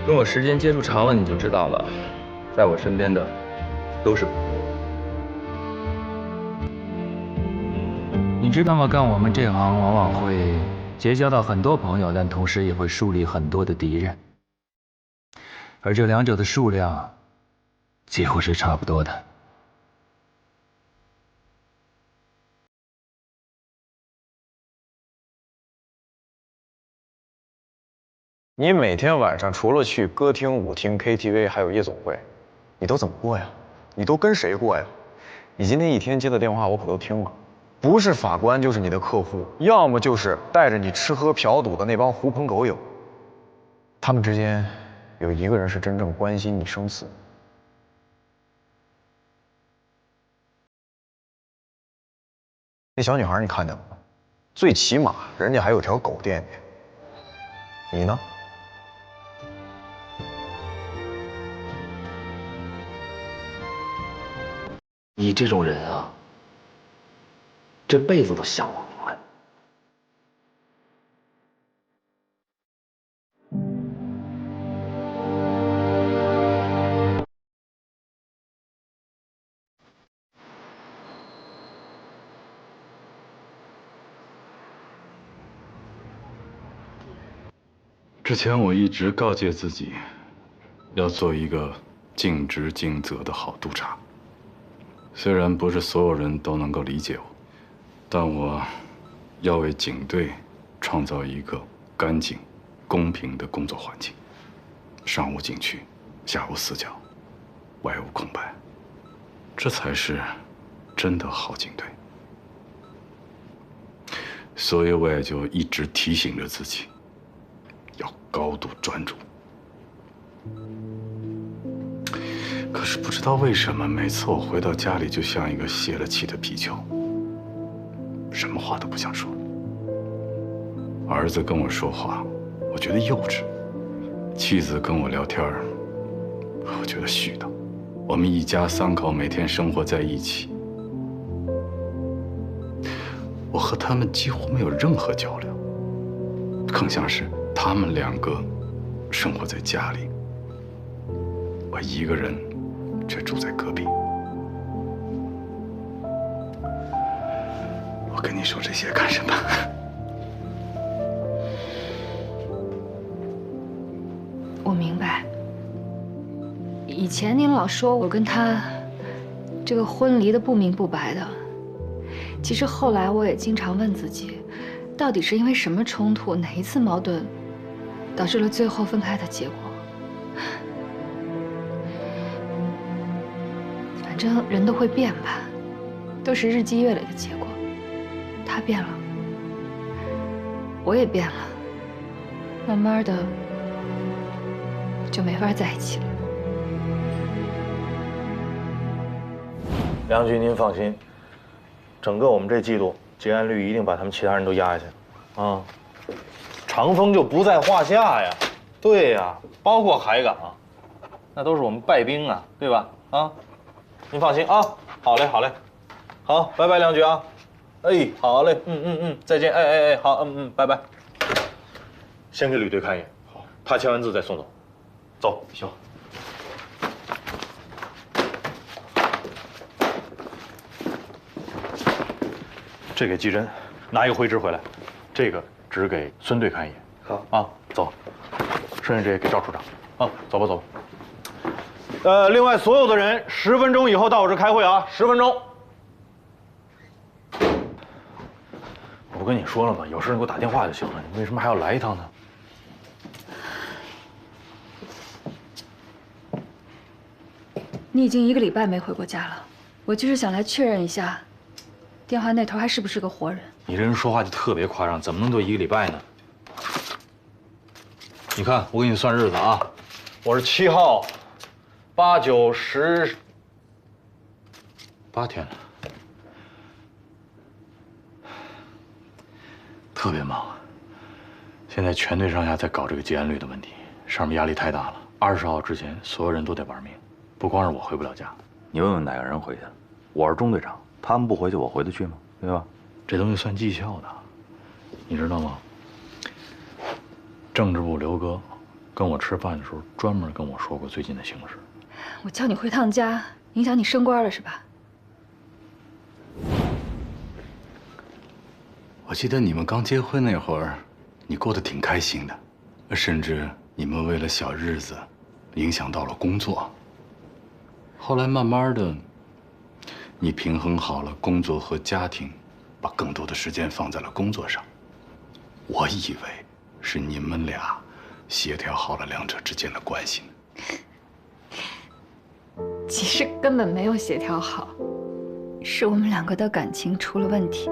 跟我时间接触长了，你就知道了，在我身边的都是朋友。你知道吗？干我们这行，往往会结交到很多朋友，但同时也会树立很多的敌人，而这两者的数量几乎是差不多的。你每天晚上除了去歌厅、舞厅、KTV， 还有夜总会，你都怎么过呀？你都跟谁过呀？你今天一天接的电话我可都听了，不是法官就是你的客户，要么就是带着你吃喝嫖赌的那帮狐朋狗友。他们之间有一个人是真正关心你生死。那小女孩你看见了吗？最起码人家还有条狗惦记。你呢？你这种人啊，这辈子都想不明白。之前我一直告诫自己，要做一个尽职尽责的好督察。虽然不是所有人都能够理解我，但我要为警队创造一个干净、公平的工作环境，上无禁区，下无死角，外无空白，这才是真的好警队。所以我也就一直提醒着自己，要高度专注。可是不知道为什么，每次我回到家里就像一个泄了气的皮球，什么话都不想说。儿子跟我说话，我觉得幼稚；妻子跟我聊天，我觉得絮叨。我们一家三口每天生活在一起，我和他们几乎没有任何交流，更像是他们两个生活在家里，我一个人却住在隔壁。我跟你说这些干什么？我明白。以前您老说我跟他这个婚离得不明不白的，其实后来我也经常问自己，到底是因为什么冲突，哪一次矛盾，导致了最后分开的结果？反正人都会变吧，都是日积月累的结果。他变了，我也变了，慢慢的就没法在一起了。梁局，您放心，整个我们这季度结案率一定把他们其他人都压下去，啊，长风就不在话下呀。对呀，包括海港，那都是我们败兵啊，对吧？啊，您放心啊。好嘞，好嘞，好，拜拜，梁局啊。哎，好嘞，再见，哎，好，拜拜。先给吕队看一眼，好，他签完字再送走。走，行。这给季真，拿一个徽纸回来，这个只给孙队看一眼。好啊，走。剩下这个给赵处长。啊，走吧，走吧。另外所有的人10分钟以后到我这开会啊，10分钟。我不跟你说了吗？有事你给我打电话就行了，你为什么还要来一趟呢？你已经1个礼拜没回过家了，我就是想来确认一下，电话那头还是不是个活人。你这人说话就特别夸张，怎么能都1个礼拜呢？你看，我给你算日子啊，我是7号、8、9、10，8天了，特别忙。现在全队上下在搞这个结案率的问题，上面压力太大了。20号之前，所有人都得玩命，不光是我回不了家。你问问哪个人回去了？我是中队长，他们不回去，我回得去吗？对吧？这东西算绩效的，你知道吗？政治部刘哥跟我吃饭的时候，专门跟我说过最近的形势。我叫你回趟家，影响你升官了是吧？我记得你们刚结婚那会儿，你过得挺开心的，甚至你们为了小日子，影响到了工作。后来慢慢的，你平衡好了工作和家庭，把更多的时间放在了工作上。我以为是你们俩协调好了两者之间的关系呢。其实根本没有协调好，是我们2个的感情出了问题。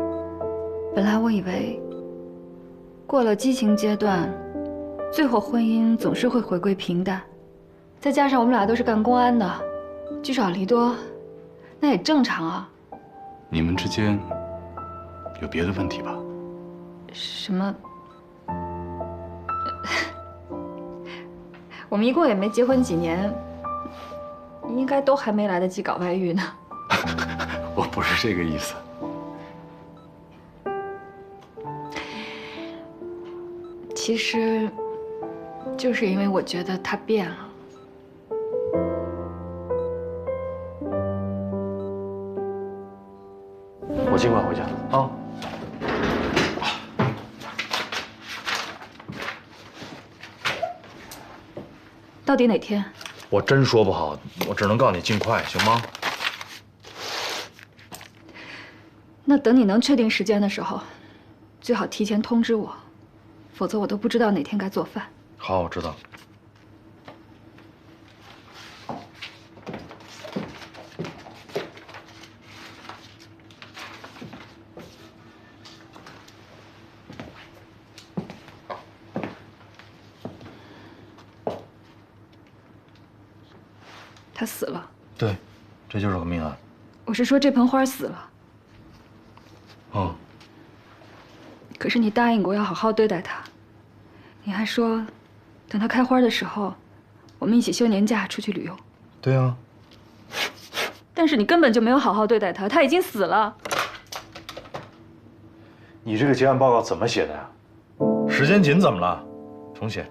本来我以为，过了激情阶段，最后婚姻总是会回归平淡。再加上我们俩都是干公安的，聚少离多，那也正常啊。你们之间有别的问题吧？什么？我们一共也没结婚几年，应该都还没来得及搞外遇呢。我不是这个意思。其实，就是因为我觉得他变了。我尽快回家啊。到底哪天？我真说不好，我只能告诉你尽快，行吗？那等你能确定时间的时候，最好提前通知我，否则我都不知道哪天该做饭。好，我知道。他死了。对，这就是个命案。我是说这盆花死了。嗯。可是你答应过要好好对待它，你还说，等它开花的时候，我们一起休年假出去旅游。对啊。但是你根本就没有好好对待它，它已经死了。你这个结案报告怎么写的呀？时间紧怎么了？重写。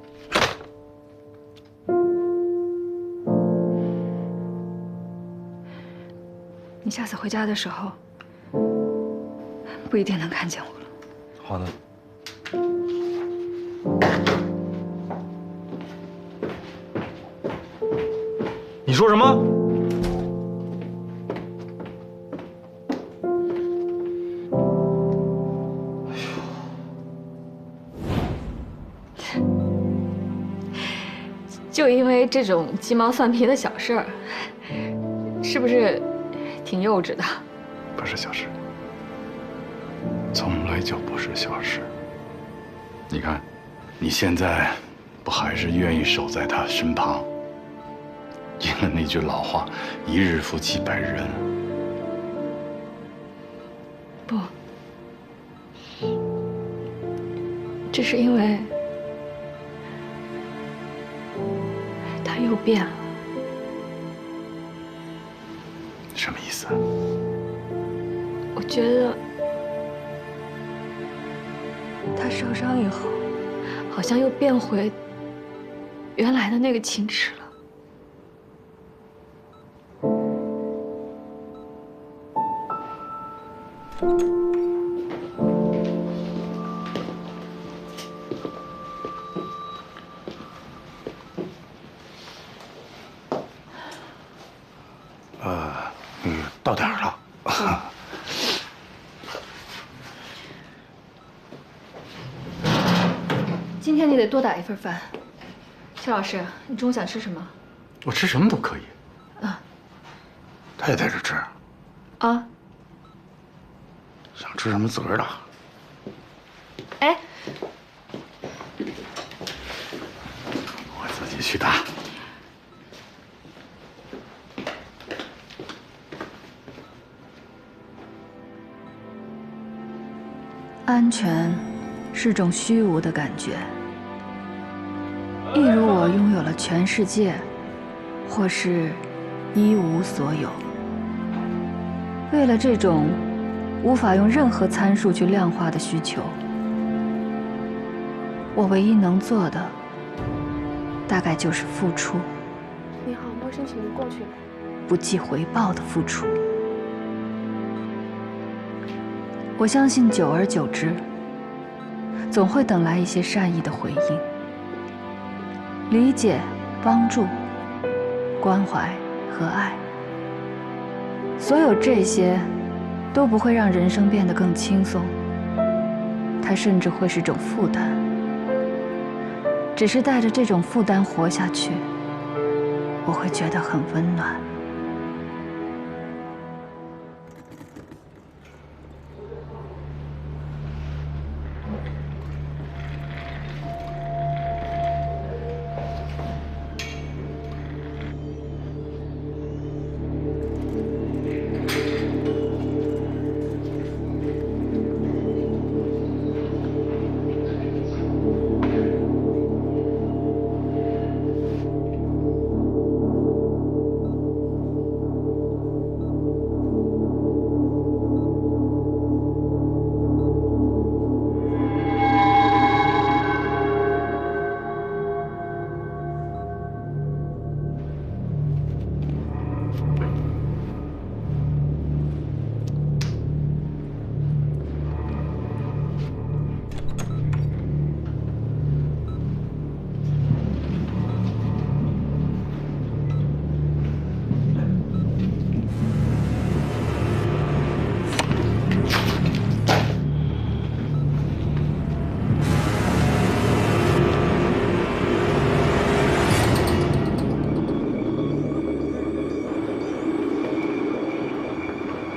你下次回家的时候，不一定能看见我了。好的。你说什么？就因为这种鸡毛蒜皮的小事儿，是不是挺幼稚的？不是小事，从来就不是小事。你看，你现在不还是愿意守在他身旁？应了那句老话：“一日夫妻百日恩。”不，这是因为他又变了。什么意思？我觉得他受伤以后，好像又变回原来的那个秦池了。到点儿了。今天你得多打一份饭。邱老师，你中午想吃什么？我吃什么都可以。啊，他也在这吃。啊。想吃什么自个儿打。哎，我自己去打。安全是种虚无的感觉，一如我拥有了全世界，或是一无所有。为了这种无法用任何参数去量化的需求，我唯一能做的，大概就是付出。你好，陌生，请您过去吧。不计回报的付出。我相信，久而久之，总会等来一些善意的回应，理解、帮助、关怀和爱。所有这些，都不会让人生变得更轻松，它甚至会是种负担。只是带着这种负担活下去，我会觉得很温暖。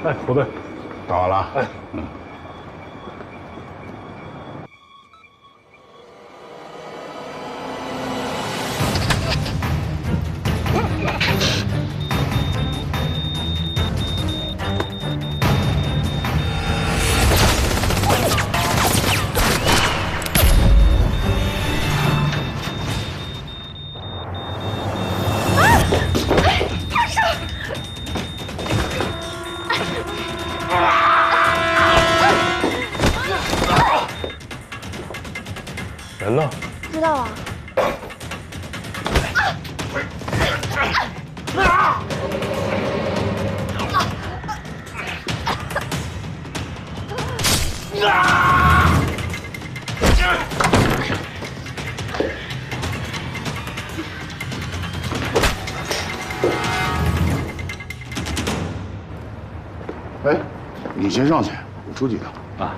哎，胡队，到了。哎，人呢？不知道啊。哎，你先上去，我出几趟。啊。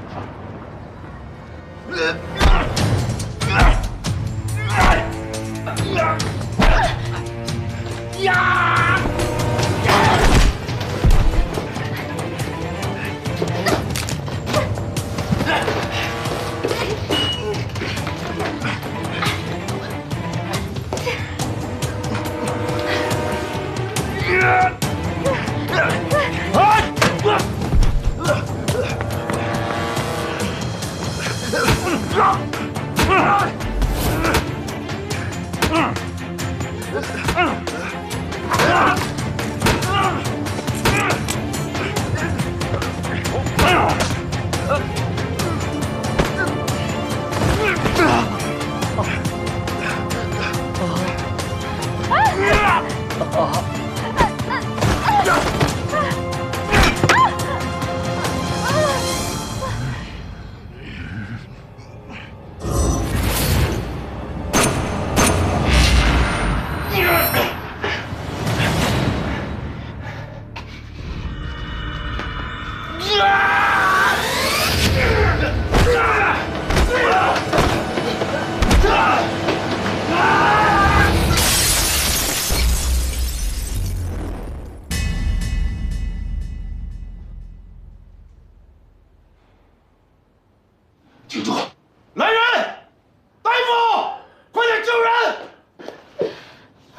啊！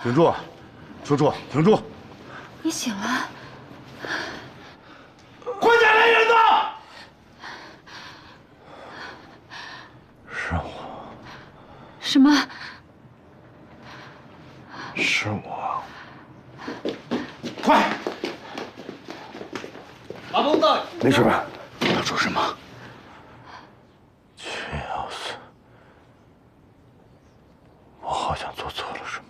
停住！楚楚，停住！你醒了？快点来人呐！是我，什么？是我。快！马东到。没事吧？要说什么？秦瑶死，我好像做错了什么。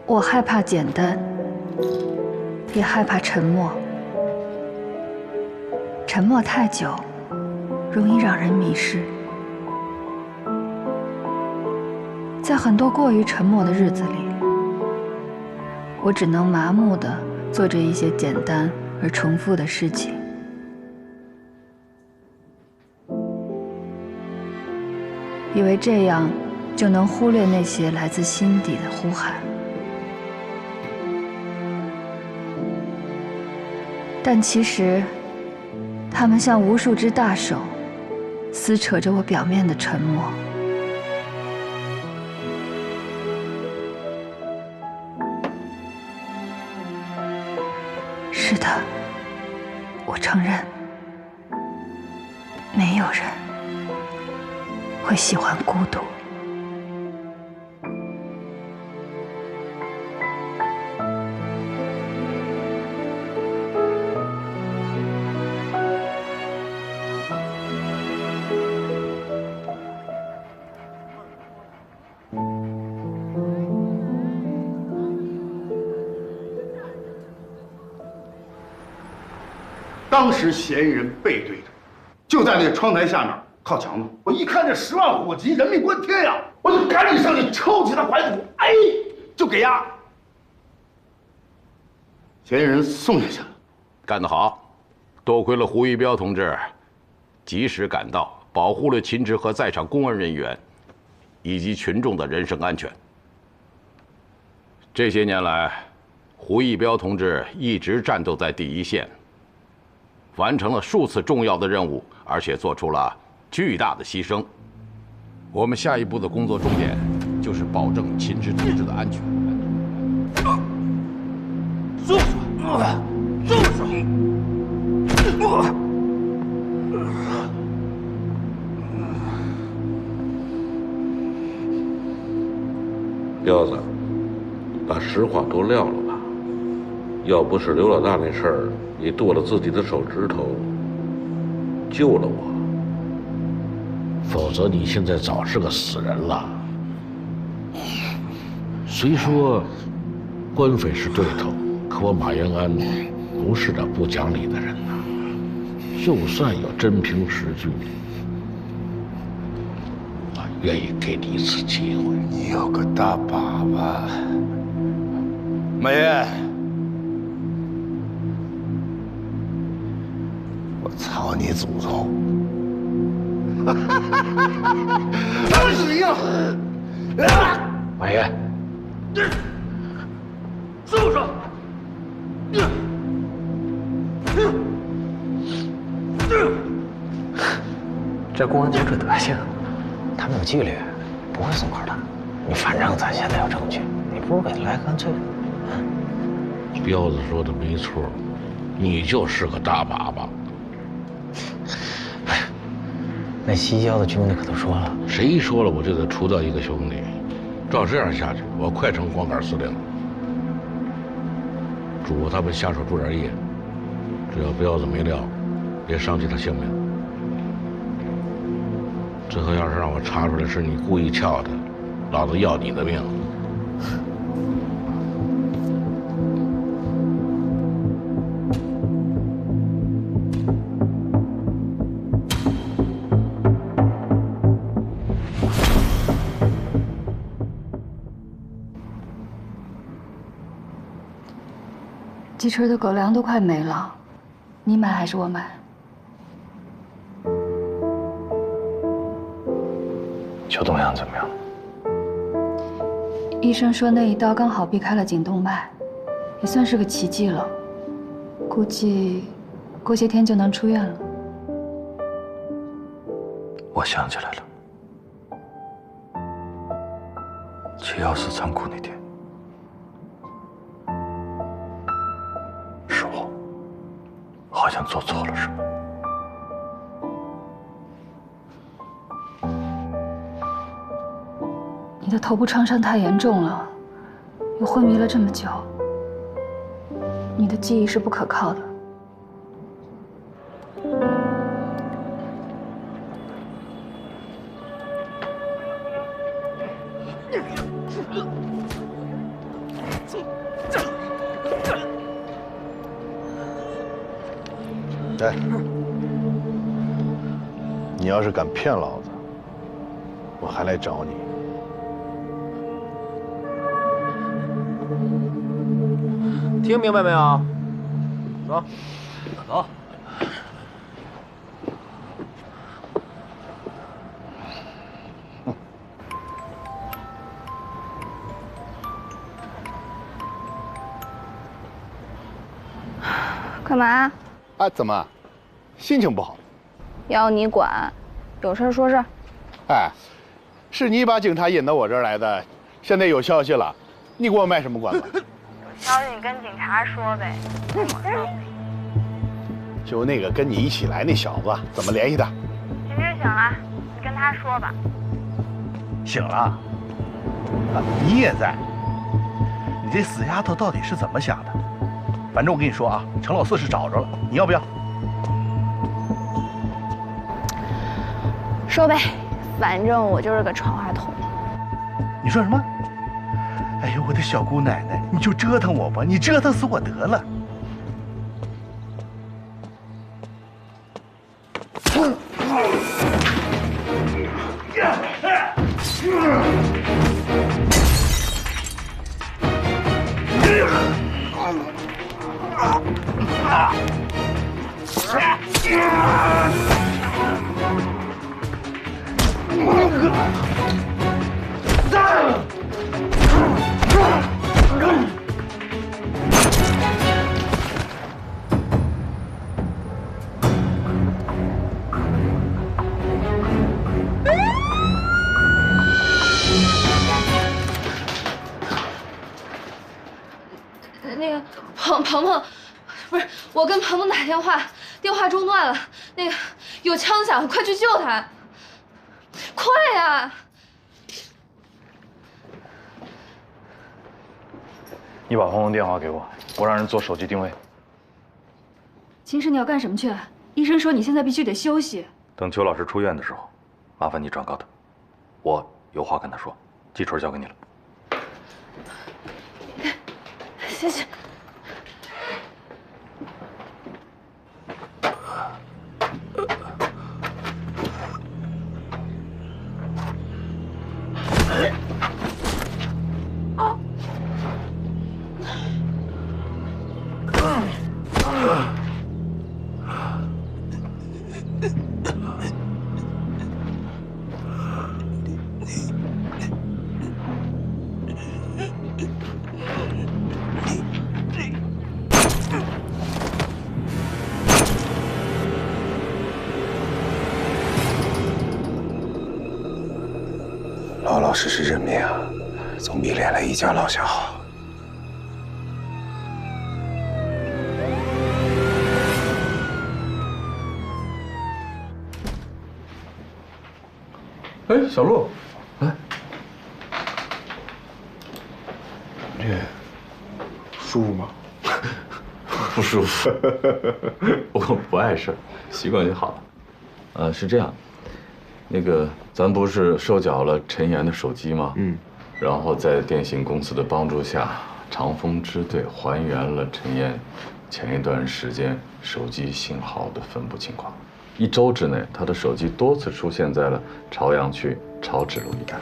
我害怕简单，也害怕沉默。沉默太久，容易让人迷失。在很多过于沉默的日子里，我只能麻木地做着一些简单而重复的事情。以为这样就能忽略那些来自心底的呼喊。但其实，他们像无数只大手，撕扯着我表面的沉默。是的，我承认，没有人会喜欢孤独。当时嫌疑人背对着，就在那个窗台下面靠墙呢。我一看这10万火急，人命关天呀，我就赶紧上去抽起他怀土，哎，就给压。嫌疑人送下去了。干得好，多亏了胡一彪同志及时赶到，保护了秦直和在场公安人员以及群众的人身安全。这些年来，胡一彪同志一直战斗在第一线，完成了数次重要的任务，而且做出了巨大的牺牲。我们下一步的工作重点就是保证秦直同志的安全。住手！住手！彪子，把实话都撂了吧。要不是刘老大那事儿，你剁了自己的手指头，救了我，否则你现在早是个死人了。虽说官匪是对头，可我马延安不是个不讲理的人呐。就算有真凭实据，我愿意给你一次机会。你有个大粑粑，马爷，我操你祖宗！二死一样！马爷，住手！这公安局这德行，他们有纪律，不会松口的。你反正咱现在有证据，你不如给他来个干脆的。彪子说的没错，你就是个大粑粑。那西郊的兄弟可都说了，谁说了我就得除掉一个兄弟？照这样下去，我快成光杆司令了。嘱咐他们下手注点意，只要彪子没料，别伤及他性命。最后要是让我查出来是你故意撬的，老子要你的命！鸡翅的狗粮都快没了，你买还是我买？邱东阳怎么样？医生说那一刀刚好避开了颈动脉，也算是个奇迹了。估计过些天就能出院了。我想起来了，714仓库那天，是我，好像做错了什么。你的头部创伤太严重了，又昏迷了这么久，你的记忆是不可靠的。哎，你要是敢骗老子，我还来找你。听明白没有？走，走。干嘛？啊，怎么？心情不好？要你管？有事说事。哎，是你把警察引到我这儿来的，现在有消息了，你给我卖什么关子？消息你跟警察说呗，跟我说。就那个跟你一起来那小子，怎么联系的？秦志醒了，你跟他说吧。醒了？啊，你也在？你这死丫头到底是怎么想的？反正我跟你说啊，程老四是找着了，你要不要？说呗，反正我就是个传话筒。你说什么？哎呦，我的小姑奶奶，你就折腾我吧，你折腾死我得了。那个鹏鹏，不是我跟鹏鹏打电话，电话中断了，那个有枪响，快去救他，快呀！你把鹏鹏电话给我，我让人做手机定位。秦师，你要干什么去？医生说你现在必须得休息。等邱老师出院的时候，麻烦你转告他，我有话跟他说。季纯交给你了。谢谢。老老实实认命，总比连累一家老小好。哎，小陆，来，这舒服吗？不舒服，我不碍事，习惯就好了。是这样，那个咱不是收缴了陈岩的手机吗？然后在电信公司的帮助下，长风支队还原了陈岩前一段时间手机信号的分布情况。1周之内，他的手机多次出现在了朝阳区朝指路一带。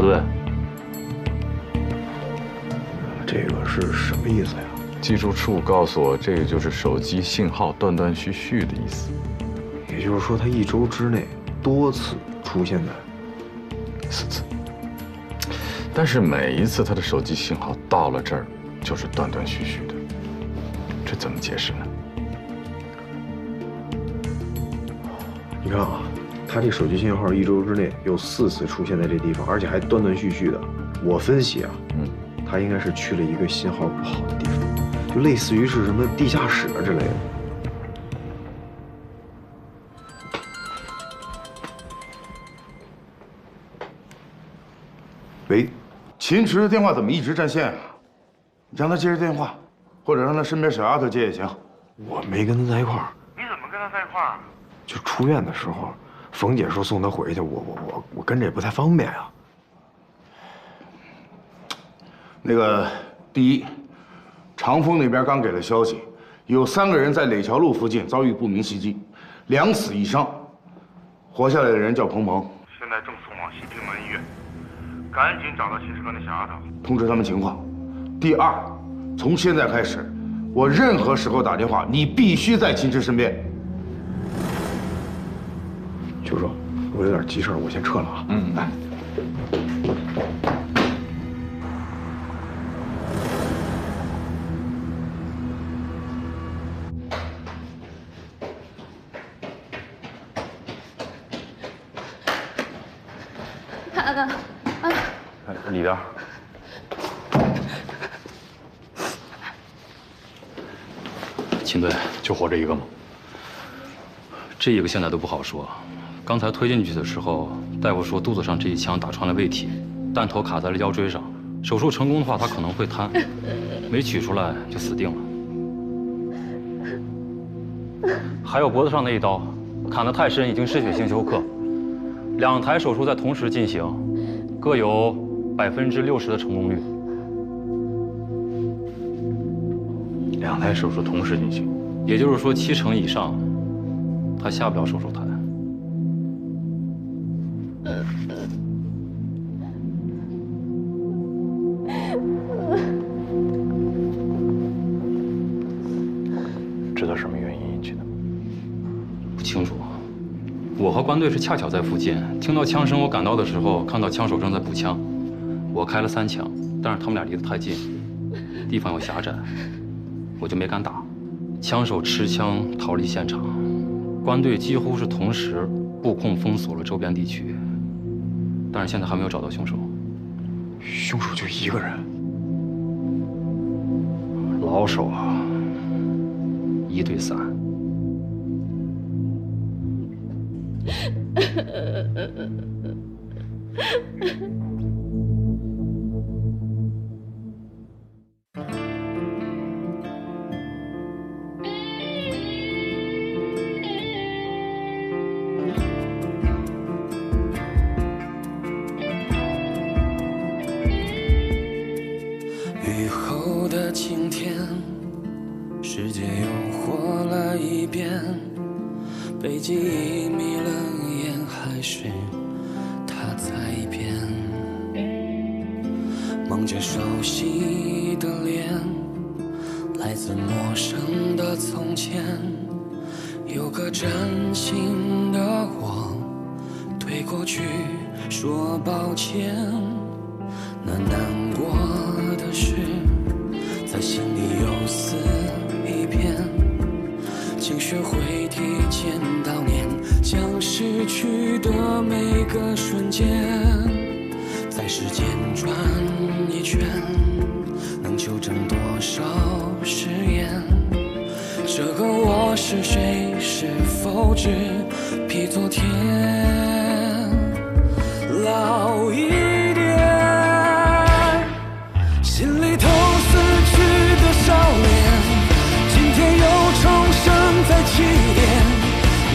不对。这个是什么意思呀？技术处告诉我，这个就是手机信号断断续续的意思。也就是说，他1周之内多次出现在4次，但是每一次他的手机信号到了这儿就是断断续续的，这怎么解释呢？你看啊，他这手机信号1周之内有4次出现在这地方，而且还断断续续的。我分析啊，他应该是去了一个信号不好的地方，就类似于是什么地下室啊之类的。喂，秦池的电话怎么一直占线啊？你让他接着电话，或者让他身边小丫头接也行。我没跟他在一块儿。你怎么跟他在一块儿？就出院的时候，冯姐说送他回去，我跟着也不太方便啊。那个，第一，长丰那边刚给了消息，有3个人在垒桥路附近遭遇不明袭击，2死1伤，活下来的人叫鹏鹏，现在正送往西平门医院。赶紧找到秦师哥那小丫头，通知他们情况。第二，从现在开始，我任何时候打电话，你必须在秦池身边。球叔，我有点急事儿，我先撤了啊。来。看看，啊，里边。秦队，就活着一个吗？这一个现在都不好说。刚才推进去的时候，大夫说肚子上这一枪打穿了胃体，弹头卡在了腰椎上。手术成功的话，他可能会瘫；没取出来就死定了。还有脖子上那一刀，砍得太深，已经失血性休克。2台手术在同时进行，各有60%的成功率。2台手术同时进行，也就是说70%以上，他下不了手术台。知道什么原因引起的吗？不清楚。我和关队是恰巧在附近，听到枪声，我赶到的时候看到枪手正在补枪，我开了3枪，但是他们俩离得太近，地方又狭窄，我就没敢打。枪手持枪逃离现场，关队几乎是同时布控封锁了周边地区，但是现在还没有找到凶手。凶手就1个人？老手啊，1对3。雨后的晴天，世界又活了一遍，被记忆迷了眼，还是他在变。梦见熟悉的脸，来自陌生的从前，有个崭新的我，对过去说抱歉。那难过的事，在心里又撕一遍，请学会提前悼念，将失去的每个瞬间，在时间转一圈，能纠正多少誓言？这个我是谁？是否只比昨天老一点？心里头死去的少年，今天又重生在起点。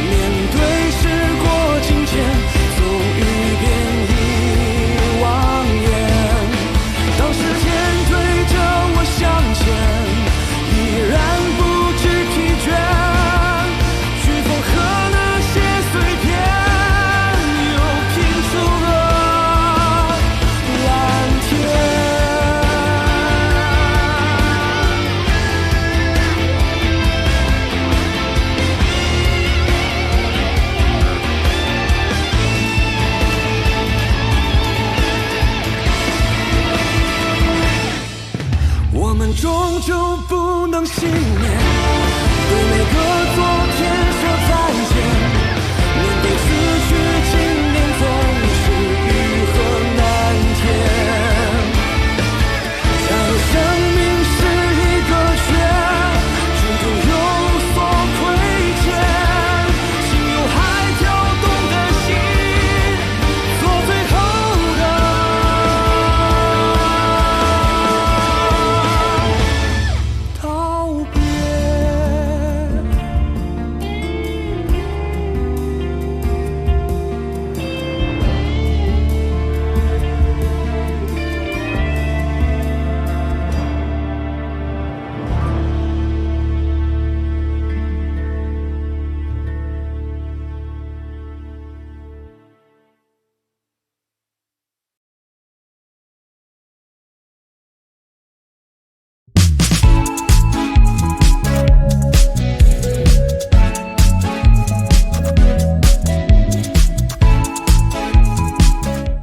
面对时过境迁，走一遍已忘言。当时间推着我向前，依然不知疲倦，去缝合那些碎片。就不能幸免。